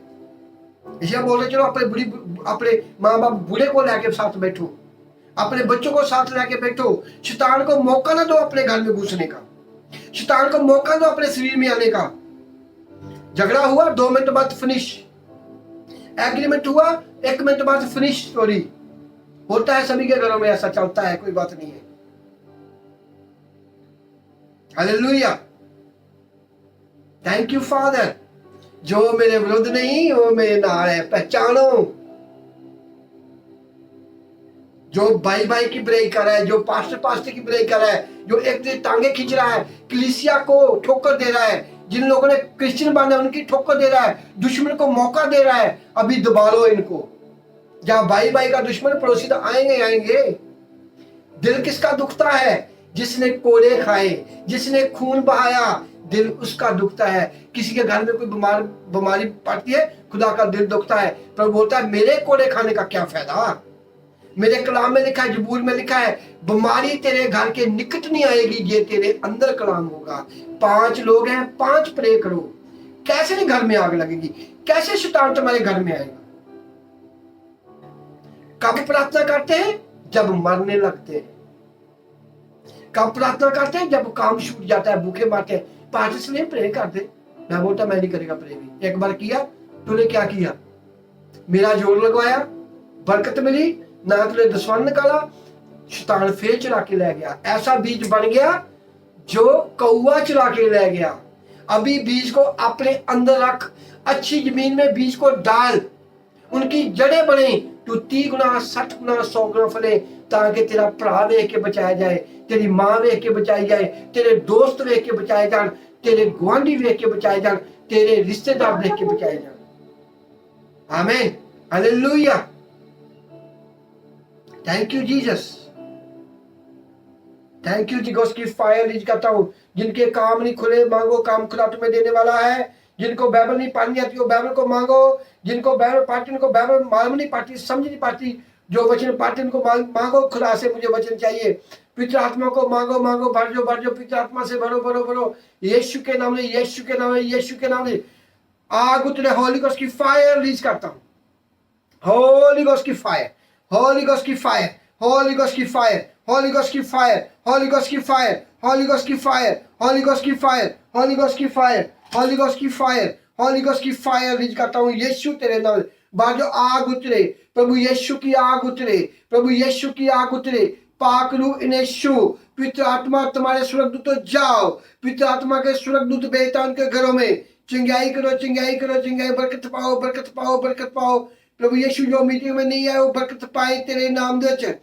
[SPEAKER 1] इसलिए बोल रहे, चलो अपने माँ बाप बुरे को लेके साथ बैठो, अपने बच्चों को साथ लेके बैठो। शैतान को मौका ना दो अपने घर में घुसने का, शैतान को मौका दो अपने शरीर में आने का। झगड़ा हुआ 2 मिनट बाद फिनिश, एग्रीमेंट हुआ 1 मिनट बाद फिनिश स्टोरी। होता है सभी के घरों में, ऐसा चलता है, कोई बात नहीं है। हालेलुया। Thank you father. जो मेरे विरुद्ध नहीं, वो मेरे नाल है। पहचानो, जो भाई भाई की बुराई कर रहा है, जो पास्टर की बुराई कर रहा है, जो एक दूसरे टांगे खींच रहा है, कलीसिया को ठोकर दे रहा है, जिन लोगों ने क्रिश्चियन बांधा उनकी ठोकर दे रहा है, दुश्मन को मौका दे रहा है, अभी दबा लो इनको। जहां भाई भाई का दुश्मन, पड़ोसी तो आएंगे। दिल किसका दुखता है? जिसने कोड़े खाए, जिसने खून बहाया, दिल उसका दुखता है। किसी के घर में कोई बीमारी पड़ती है, खुदा का दिल दुखता है। प्रभु बोलता है, मेरे कोड़े खाने का क्या फायदा? मेरे कलाम में लिखा है, जबूर में लिखा है, बीमारी तेरे घर के निकट नहीं आएगी, ये तेरे अंदर कलाम होगा। 5 लोग हैं, 5 प्रे करो। कैसे नहीं घर में आग लगेगी, कैसे शैतान तुम्हारे घर में आएगा। कब प्रार्थना करते हैं? जब मरने लगते हैं। कब प्रार्थना करते हैं? जब काम छूट जाता है, भूखे मारते हैं। पार्टिस ने प्रे कर दे, मैं बोलता मैं नहीं करेगा प्रे भी। एक बार किया, तूने क्या किया? मेरा जोर लगवाया, बरकत मिली ना, तूने दुश्मन निकाला, शैतान फिर चला के ले गया। ऐसा बीज बन गया जो कौवा चला के ले गया। अभी बीज को अपने अंदर रख, अच्छी जमीन में बीज को डाल, उनकी जड़ें बने, तू 30 गुना 60 गुना 100 गुना फले, ताकि तेरा भरा वेख के बचाया जाए, तेरी मां वेख के बचाई जाए, तेरे दोस्त वेख के बचाए जान, तेरे गुआंढी वेख के बचाए जान, तेरे रिश्तेदार देख के बचाए जान। आमीन, hallelujah, thank you Jesus, thank you जी। गॉड की फायर रिलीज करता हूं। जिनके काम नहीं खुले, मांगो, काम खुला तुम्हें देने वाला है। जिनको बाइबल नहीं पढ़नी आती, वो बाइबल को मांगो। जिनको बाइबल पाती, उनको बाइबल मालूम नहीं पाती, समझ नहीं पाती, जो वचन पाते उनको मांगो, खुदा से मुझे वचन चाहिए। पवित्र आत्मा को मांगो, मांगो, भर जो पवित्र आत्मा से भरो, भरो, भरो। यीशु के नाम में, यीशु के नाम में, यीशु के नाम में आग उतरे। होली गॉस्ट की फायर रिलीज करता हूँ। होली गॉस्ट की फायर, होली गॉस्ट की फायर, होली गॉस्ट की फायर, होली गॉस्ट की फायर, होली गॉस्ट की फायर, होली गॉस्ट की फायर, होली गॉस्ट की फायर, होली गॉस्ट की फायर, होली गॉस्ट की फायर, होली गॉस्ट की फायर रिलीज करता हूँ। यीशु तेरे नाम बाजो आग उतरे, प्रभु यीशु की आग उतरे, प्रभु यीशु की आग उतरे। पाक रूह यीशु, पवित्र आत्मा तुम्हारे स्वर्गदूत जाओ, पवित्र आत्मा के स्वर्गदूत भेजता उनके घरों में। चिंगाई करो, चिंगाई करो, चिंगाई, बरकत पाओ, बरकत पाओ, बरकत पाओ। प्रभु यीशु जो मीटिंग में नहीं आए वो बरकत पाए तेरे नाम दे।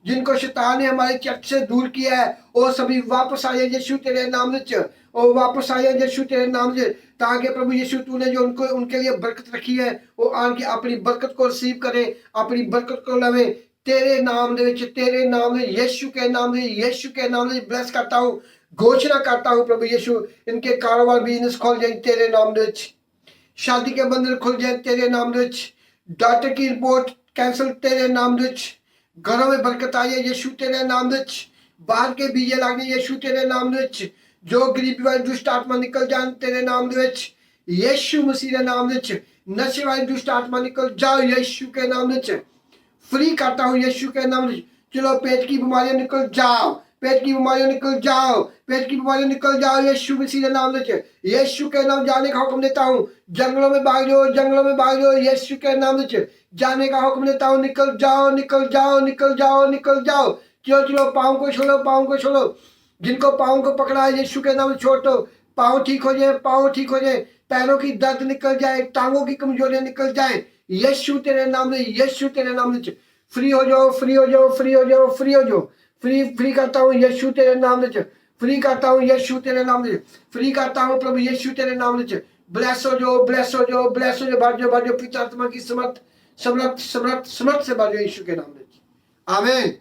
[SPEAKER 1] जिनको शैतान ने हमारे चर्च से दूर किया है वो सभी वापस आए यीशु तेरे नाम से, और वापस आए यीशु तेरे नाम से, ताकि प्रभु यीशु तूने जो उनको उनके लिए बरकत रखी है वो आन के अपनी बरकत को रिसीव करें, अपनी बरकत को लवे तेरे नाम दे, तेरे नाम में, यीशु के नाम में, यीशु के नाम में ब्लेस करता हूँ, घोषणा करता हूँ। प्रभु यीशु इनके कारोबार बिजनेस खोल जाए तेरे नाम दे, शादी के बंधन खुल जाए तेरे नाम दे, डॉक्टर की रिपोर्ट कैंसिल तेरे नाम दे, घरों में बरकत आई है यीशु तेरे नाम दे, बाहर के बीजे लागने यीशु तेरे नाम दे, जो गरीबी वाली दुष्ट आत्मा निकल जाए तेरे नाम दे, यीशु मसीह के नाम दे, नशे वाली दुष्ट आत्मा निकल जाओ यीशु के नाम दे, फ्री करता हूँ यीशु के नाम दे। चलो पेट की बीमारियां निकल जाओ, पेट की बीमारियां निकल जाओ, पेट की बीमारियां निकल जाओ यीशु मसीह के नाम दे, यीशु के नाम जाने का हुक्म देता हूँ। जंगलों में भाग जाओ, जंगलों में भाग जाओ यीशु के नाम से जाने का हुक्म देता हूँ। निकल जाओ, निकल जाओ, निकल जाओ, निकल जाओ। चलो चलो, पाँव को छोड़ो, पाँव को छोड़ो। जिनको पाँव को पकड़ा है यीशु के नाम से छोड़ दो, पाँव ठीक हो जाए, पाँव ठीक हो जाए, पैरों की दर्द निकल जाए, टांगों की कमजोरियां निकल जाए यीशु तेरे नाम से, यीशु तेरे नाम से फ्री हो जाओ, फ्री हो जाओ, फ्री हो जाओ, फ्री हो जाओ। फ्री फ्री करता हूँ यीशु तेरे नाम से, फ्री करता हूँ यीशु तेरे नाम से, फ्री करता हूँ प्रभु यीशु तेरे नाम से। ब्लेस हो जाओ, ब्लेस हो जाओ, ब्लेस हो जाओ, बाजो बाजो, पिता आत्मा की समर्थ समर्थ समर्थ समर्थ से बाजो यीशु के नाम से। आमीन।